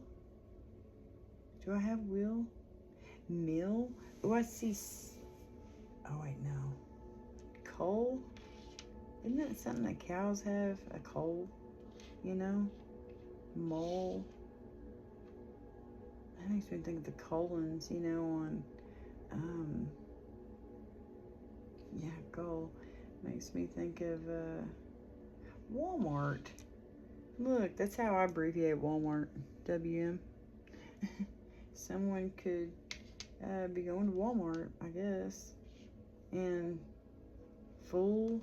Do I have will? Mill? Oh, I see. Oh, wait, no. Coal? Isn't that something that cows have? A coal? You know? Mole? That makes me think of the colons, you know, on, yeah, goal. Makes me think of, Walmart. Look, that's how I abbreviate Walmart. WM. Someone could, be going to Walmart, I guess. And fully.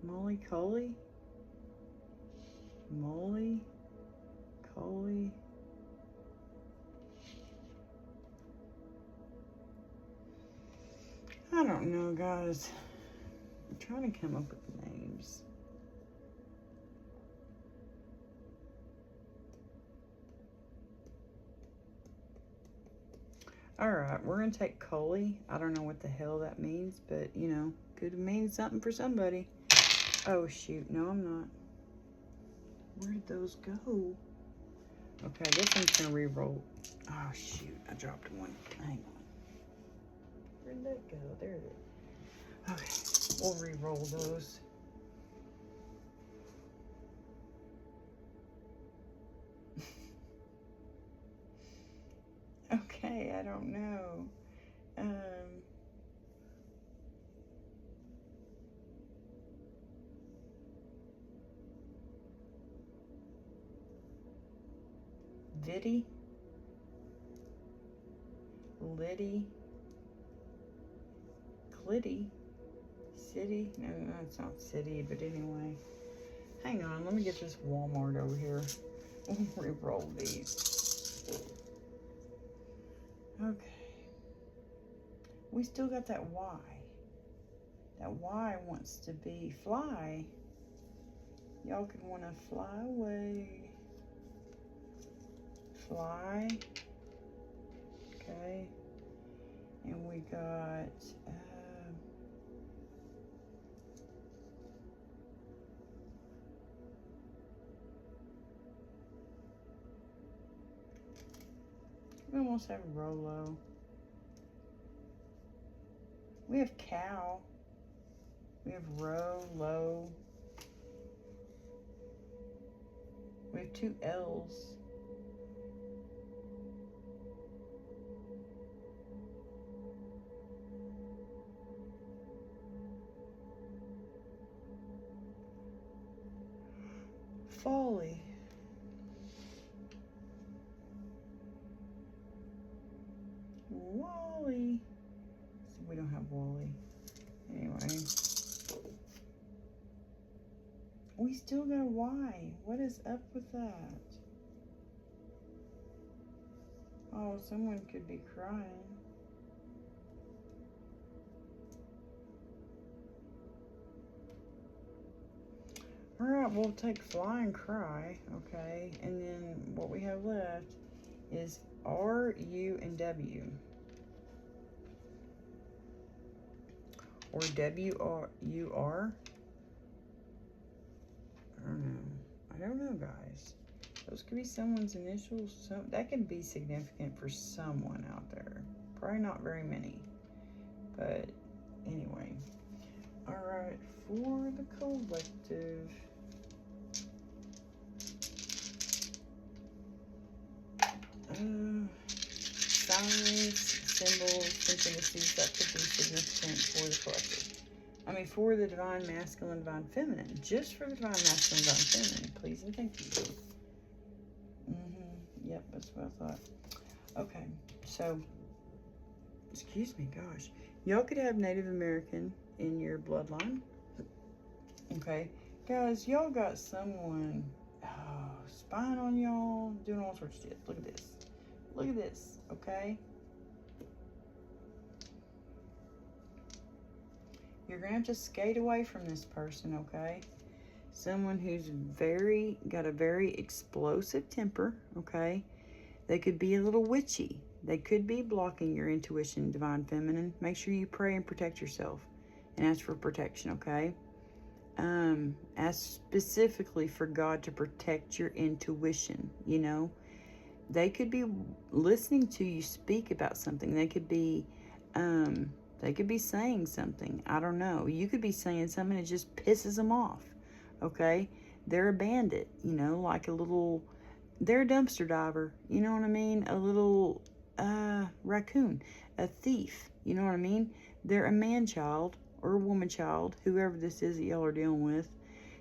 Molly Coley? Molly Coley? I don't know, guys. I'm trying to come up with names. Alright, we're going to take Coley. I don't know what the hell that means, but, you know, could mean something for somebody. Oh, shoot. No, I'm not. Where did those go? Okay, I guess I'm just going to re-roll. Oh, shoot. I dropped one. Hang on. Where'd that go? There it is. Okay, we'll re-roll those. Okay, I don't know. Viddy? Liddy? Clitty? City? No, it's not city, but anyway. Hang on, let me get this Walmart over here. We'll re-roll these. Okay. We still got that Y. That Y wants to be fly. Y'all could want to fly away. Fly. Okay. And we got... we almost have Rolo. We have cow. We have row, low. We have 2 L's. Folly. Wally. So we don't have Wally. Anyway. We still got a Y. What is up with that? Oh, someone could be crying. Alright, we'll take fly and cry. Okay. And then what we have left is R, U, and W. Or W, R, U, R. I don't know, guys. Those could be someone's initials. That can be significant for someone out there. Probably not very many. But anyway. Alright, for the collective. Signs, symbols, synchronicities that could be significant for the collective. I mean, for the divine masculine, divine feminine. Just for the divine masculine, divine feminine. Please and thank you. Yep, that's what I thought. Okay, so, excuse me, gosh. Y'all could have Native American in your bloodline. Okay, guys, y'all got someone, oh, spying on y'all, doing all sorts of shit. Look at this. Look at this, okay? You're going to have to skate away from this person, okay? Someone who's got a very explosive temper, okay? They could be a little witchy. They could be blocking your intuition, Divine Feminine. Make sure you pray and protect yourself and ask for protection, okay? Ask specifically for God to protect your intuition, you know? They could be listening to you speak about something. They could be saying something. I don't know. You could be saying something that just pisses them off, okay? They're a bandit, you know, like they're a dumpster diver, you know what I mean? A little raccoon, a thief, you know what I mean? They're a man-child or a woman-child, whoever this is that y'all are dealing with.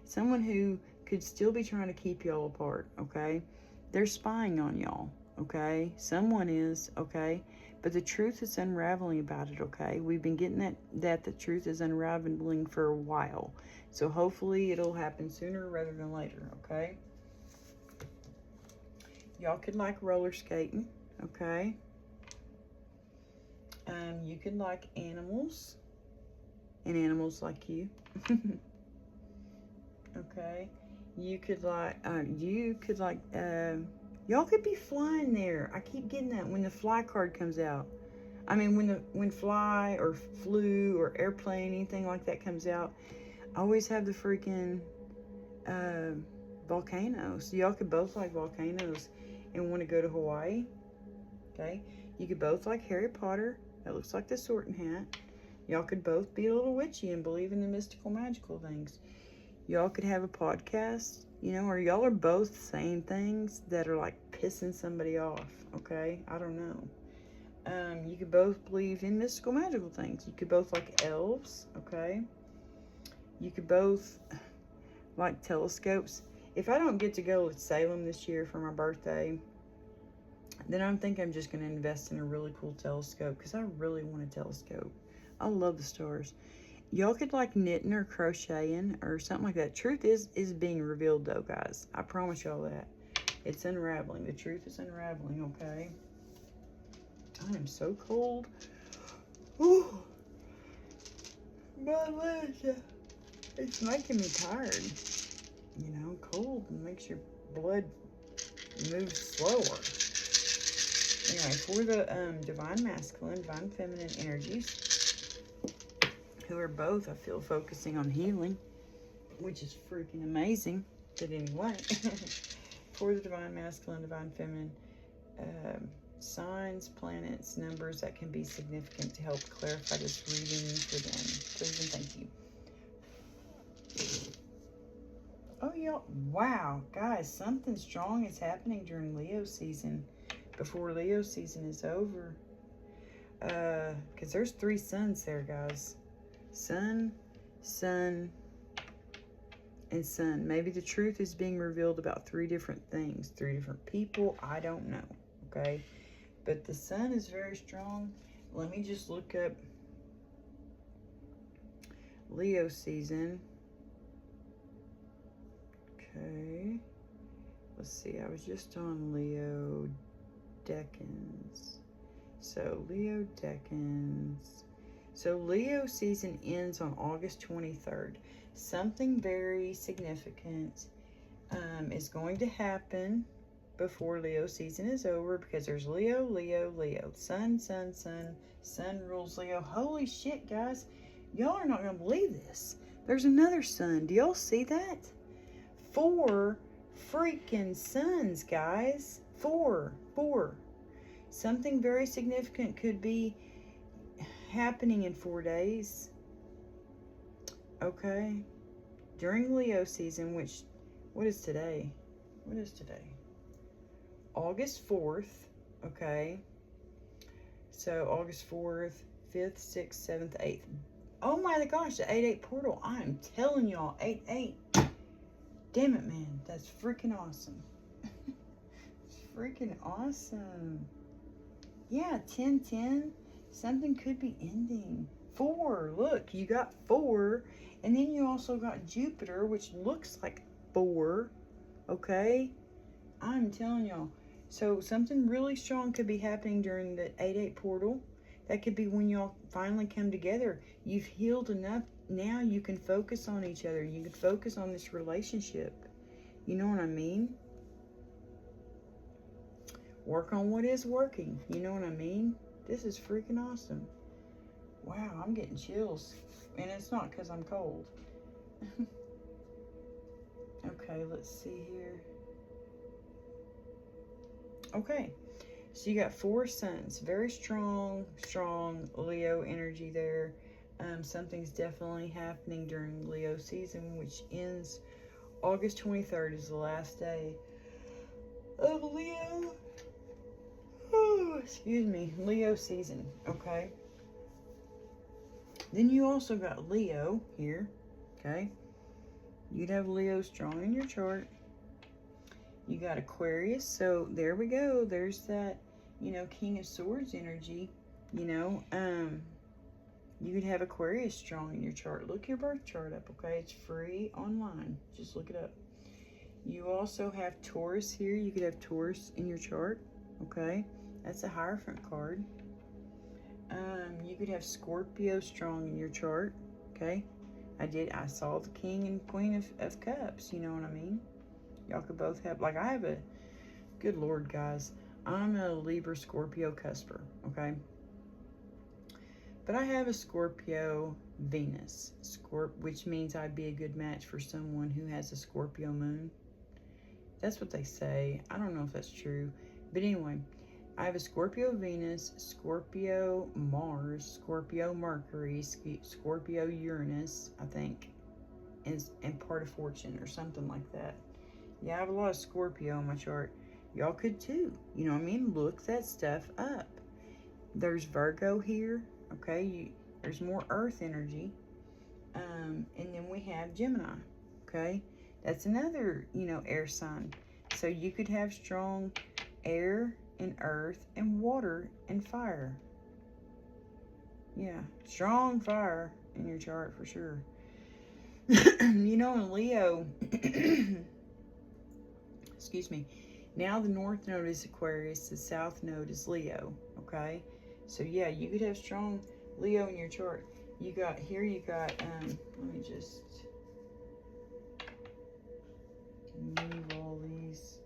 Someone who could still be trying to keep y'all apart, okay? They're spying on y'all, okay? Someone is, okay? But the truth is unraveling about it, okay? We've been getting that the truth is unraveling for a while. So hopefully it'll happen sooner rather than later, okay? Y'all could like roller skating, okay? You could like animals, and animals like you. Okay? You could like, y'all could be flying there. I keep getting that when the fly card comes out. I mean, when fly or flew or airplane, anything like that comes out, I always have the freaking volcanoes. Y'all could both like volcanoes and want to go to Hawaii. Okay? You could both like Harry Potter. That looks like the Sorting Hat. Y'all could both be a little witchy and believe in the mystical, magical things. Y'all could have a podcast, you know, or y'all are both saying things that are like pissing somebody off, okay? I don't know. You could both believe in mystical, magical things. You could both like elves, okay? You could both like telescopes. If I don't get to go to Salem this year for my birthday, then I think I'm just going to invest in a really cool telescope because I really want a telescope. I love the stars. Y'all could like knitting or crocheting or something like that. Truth is being revealed though, guys. I promise y'all that. It's unraveling. The truth is unraveling, okay? I am so cold. Ooh. My legs. It's making me tired. You know, cold makes your blood move slower. Anyway, for the divine masculine, divine feminine energies, who are both, I feel, focusing on healing, which is freaking amazing. But anyway, for the divine masculine, divine feminine, signs, planets, numbers that can be significant to help clarify this reading for them. Please and thank you. Oh, y'all, wow, guys, something strong is happening during Leo season. Before Leo season is over. Because there's 3 suns there, guys. Sun, sun, and sun. Maybe the truth is being revealed about 3 different things. 3 different people. I don't know. Okay? But the sun is very strong. Let me just look up Leo season. Okay. Let's see. I was just on Leo Decans. So Leo Decans. So Leo season ends on August 23rd. Something very significant is going to happen before Leo season is over because there's Leo, Leo, Leo. Sun, sun, sun. Sun rules Leo. Holy shit, guys. Y'all are not going to believe this. There's another sun. Do y'all see that? 4 freaking suns, guys. 4. Something very significant could be happening in 4 days. Okay. During Leo season, which, what is today? What is today? August 4th. Okay. So August 4th, 5th, 6th, 7th, 8th. Oh my gosh, the 8-8 portal. I am telling y'all, 8-8. Damn it, man. That's freaking awesome. It's freaking awesome. Yeah, 10-10. Something could be ending. 4. Look, you got 4. And then you also got Jupiter, which looks like 4. Okay? I'm telling y'all. So something really strong could be happening during the 8-8 portal. That could be when y'all finally come together. You've healed enough. Now you can focus on each other. You can focus on this relationship. You know what I mean? Work on what is working. You know what I mean? This is freaking awesome. Wow, I'm getting chills. And it's not because I'm cold. Okay, let's see here. Okay, so you got 4 suns. Very strong Leo energy there. Something's definitely happening during Leo season, which ends August 23rd is the last day of Leo. Oh, excuse me, Leo season, okay? Then you also got Leo here, okay? You'd have Leo strong in your chart. You got Aquarius, so there we go. There's that, you know, King of Swords energy, you know. You could have Aquarius strong in your chart. Look your birth chart up, okay? It's free online. Just look it up. You also have Taurus here. You could have Taurus in your chart, okay? That's a Hierophant card. You could have Scorpio strong in your chart, okay? I saw the King and Queen of Cups, you know what I mean? Y'all could both have, like, I have a, good Lord, guys. I'm a Libra Scorpio cusper, okay? But I have a Scorpio Venus, which means I'd be a good match for someone who has a Scorpio moon. That's what they say. I don't know if that's true. But anyway, I have a Scorpio Venus, Scorpio Mars, Scorpio Mercury, Scorpio Uranus, I think, and part of Fortune or something like that. Yeah, I have a lot of Scorpio in my chart. Y'all could too. You know what I mean? Look that stuff up. There's Virgo here. Okay, there's more Earth energy. And then we have Gemini. Okay, that's another, you know, air sign. So you could have strong air and earth and water and fire. Yeah, strong fire in your chart for sure. You know, in Leo, excuse me, now the North Node is Aquarius, the South Node is Leo, okay? So yeah, you could have strong Leo in your chart. You got, here you got, let me just move all these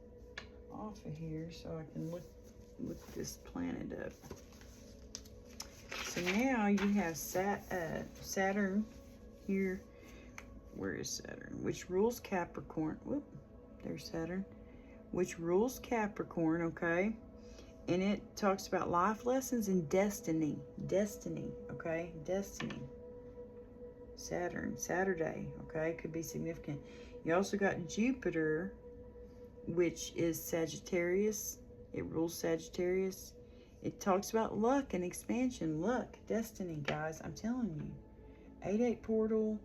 off of here so I can look this planet up. So now you have Saturn here. Where is Saturn? Which rules Capricorn. Whoop, there's Saturn. Which rules Capricorn, okay? And it talks about life lessons and destiny. Destiny, okay? Destiny. Saturn, Saturday, okay? Could be significant. You also got Jupiter, which is Sagittarius. It rules Sagittarius. It talks about luck and expansion. Luck, destiny, guys. I'm telling you. 8-8 portal,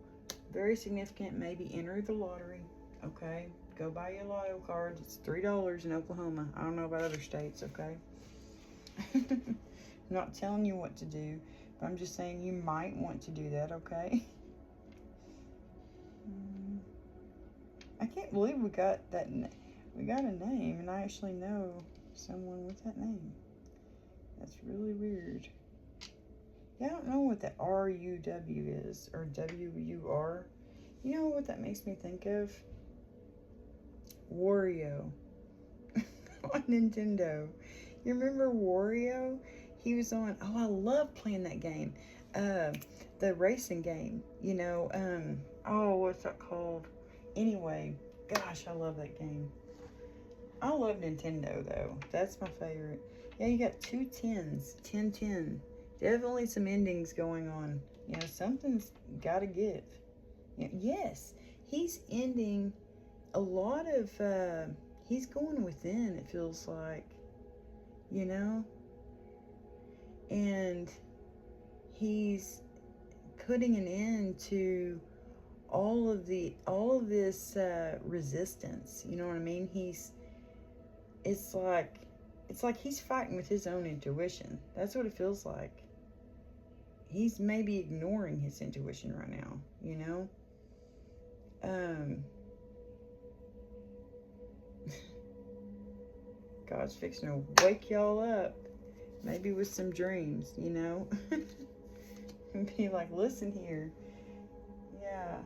very significant. Maybe enter the lottery, okay? Go buy your lotto card. It's $3 in Oklahoma. I don't know about other states, okay? I'm not telling you what to do, but I'm just saying you might want to do that, okay? I can't believe we got that. We got a name, and I actually know someone with that name. That's really weird. Yeah, I don't know what that R-U-W is, or W-U-R. You know what that makes me think of? Wario on Nintendo. You remember Wario? He was on, oh, I love playing that game. The racing game, you know, oh, what's that called? Anyway, gosh, I love that game. I love Nintendo, though. That's my favorite. Yeah, you got 2 10s. 10-10. Definitely some endings going on. You know, something's got to give. Yes, he's ending a lot of, he's going within, it feels like. You know? And he's putting an end to all of this resistance. You know what I mean? It's like he's fighting with his own intuition. That's what it feels like. He's maybe ignoring his intuition right now, you know? God's fixing to wake y'all up. Maybe with some dreams, you know. And be like, listen here. Yeah.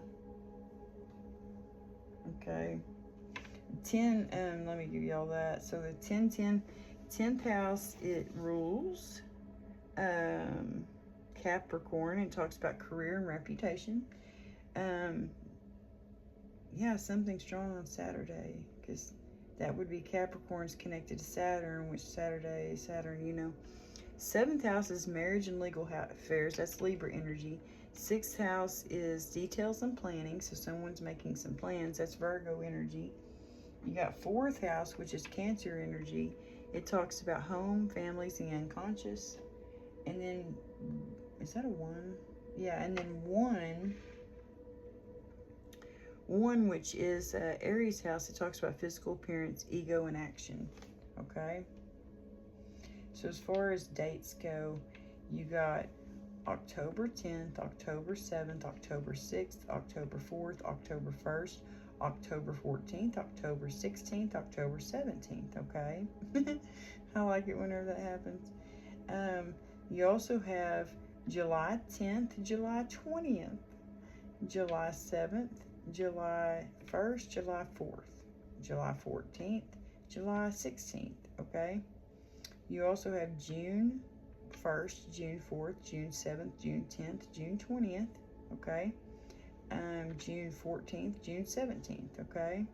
Okay. 10, let me give y'all that. So the 10th house, it rules Capricorn. It talks about career and reputation. Yeah, something strong on Saturday, because that would be Capricorn's connected to Saturn, which Saturn, you know. 7th house is marriage and legal affairs. That's Libra energy. 6th house is details and planning. So someone's making some plans. That's Virgo energy. You got 4th house, which is Cancer energy. It talks about home, families, and the unconscious. And then, is that a 1? Yeah, and then 1, which is Aries house. It talks about physical appearance, ego, and action. Okay? So as far as dates go, you got October 10th, October 7th, October 6th, October 4th, October 1st, October 14th, October 16th, October 17th, okay? I like it whenever that happens. You also have July 10th, July 20th, July 7th, July 1st, July 4th, July 14th, July 16th, okay? You also have June 1st, June 4th, June 7th, June 10th, June 20th, okay? June 14th, June 17th, okay?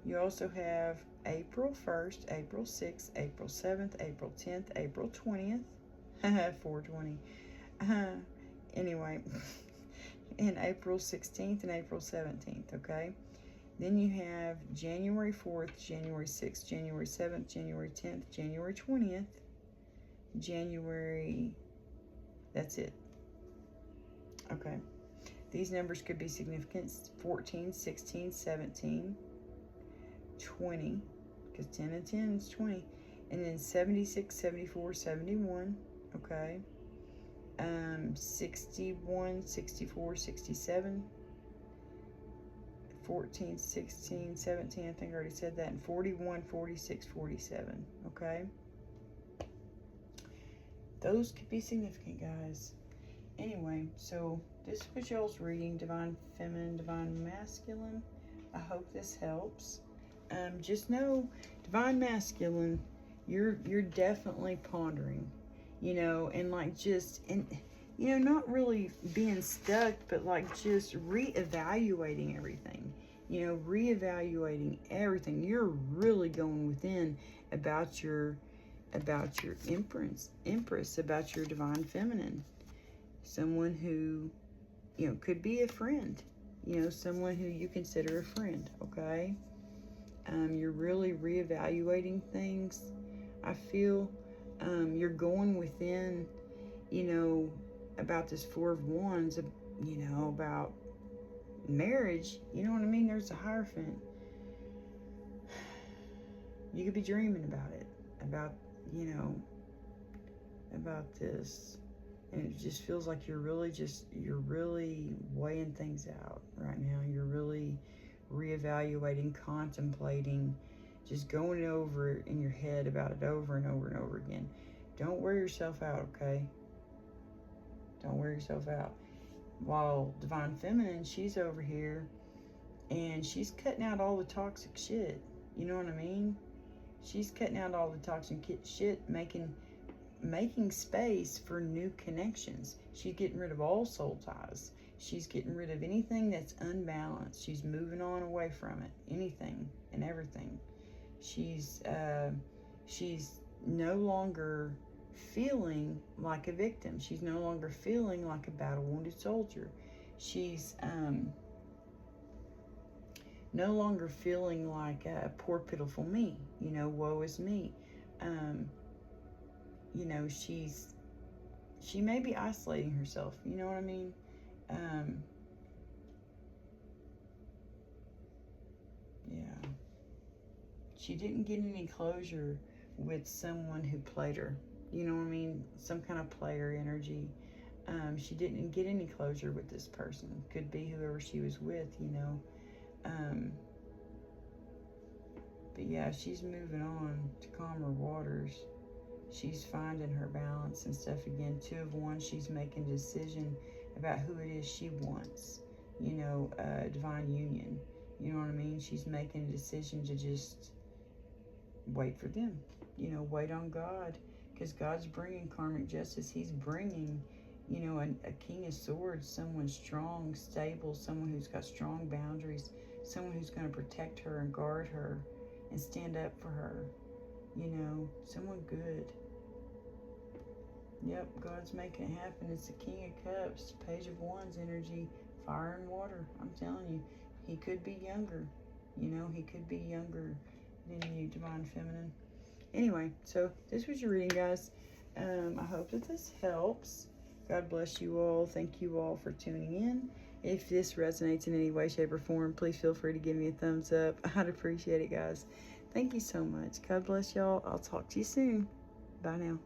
You also have April 1st, April 6th, April 7th, April 10th, April 20th, 420, anyway, and April 16th and April 17th, okay? Then you have January 4th, January 6th, January 7th, January 10th, January 20th, January, that's it. Okay. These numbers could be significant. 14, 16, 17, 20, because 10 and 10 is 20. And then 76, 74, 71, okay. 61, 64, 67, 14, 16, 17, I think I already said that, and 41, 46, 47, okay? Those could be significant, guys. Anyway, so this was y'all's reading, Divine Feminine, Divine Masculine. I hope this helps. Just know, Divine Masculine, you're definitely pondering, you know, and like just, and you know, not really being stuck, but like just reevaluating everything, you know, reevaluating everything. You're really going within about your empress, about your Divine Feminine. Someone who, you know, could be a friend, you know, someone who you consider a friend, okay? You're really reevaluating things. I feel you're going within, you know, about this Four of Wands, you know, about marriage. You know what I mean? There's a Hierophant. You could be dreaming about it, about, you know, about this. And it just feels like you're really weighing things out right now. You're really reevaluating, contemplating, just going over it in your head about it over and over and over again. Don't wear yourself out, okay? Don't wear yourself out. While Divine Feminine, she's over here and she's cutting out all the toxic shit. You know what I mean? She's cutting out all the toxic shit, making space for new connections. She's getting rid of all soul ties. She's getting rid of anything that's unbalanced. She's moving on away from it. Anything and everything. She's no longer feeling like a victim. She's no longer feeling like a battle-wounded soldier. She's no longer feeling like a poor, pitiful me. You know, woe is me. You know, she may be isolating herself. You know what I mean? Yeah. She didn't get any closure with someone who played her. You know what I mean? Some kind of player energy. She didn't get any closure with this person. Could be whoever she was with, you know. But yeah, she's moving on to calmer waters. She's finding her balance and stuff again. Two of Wands, she's making a decision about who it is she wants. You know, divine union. You know what I mean? She's making a decision to just wait for them. You know, wait on God. Because God's bringing karmic justice. He's bringing, you know, a King of Swords. Someone strong, stable. Someone who's got strong boundaries. Someone who's going to protect her and guard her and stand up for her. You know, someone good. Yep, God's making it happen. It's the King of Cups, Page of Wands energy, fire and water. I'm telling you, he could be younger. You know, he could be younger than you, Divine Feminine. Anyway, so this was your reading, guys. I hope that this helps. God bless you all. Thank you all for tuning in. If this resonates in any way, shape, or form, please feel free to give me a thumbs up. I'd appreciate it, guys. Thank you so much. God bless y'all. I'll talk to you soon. Bye now.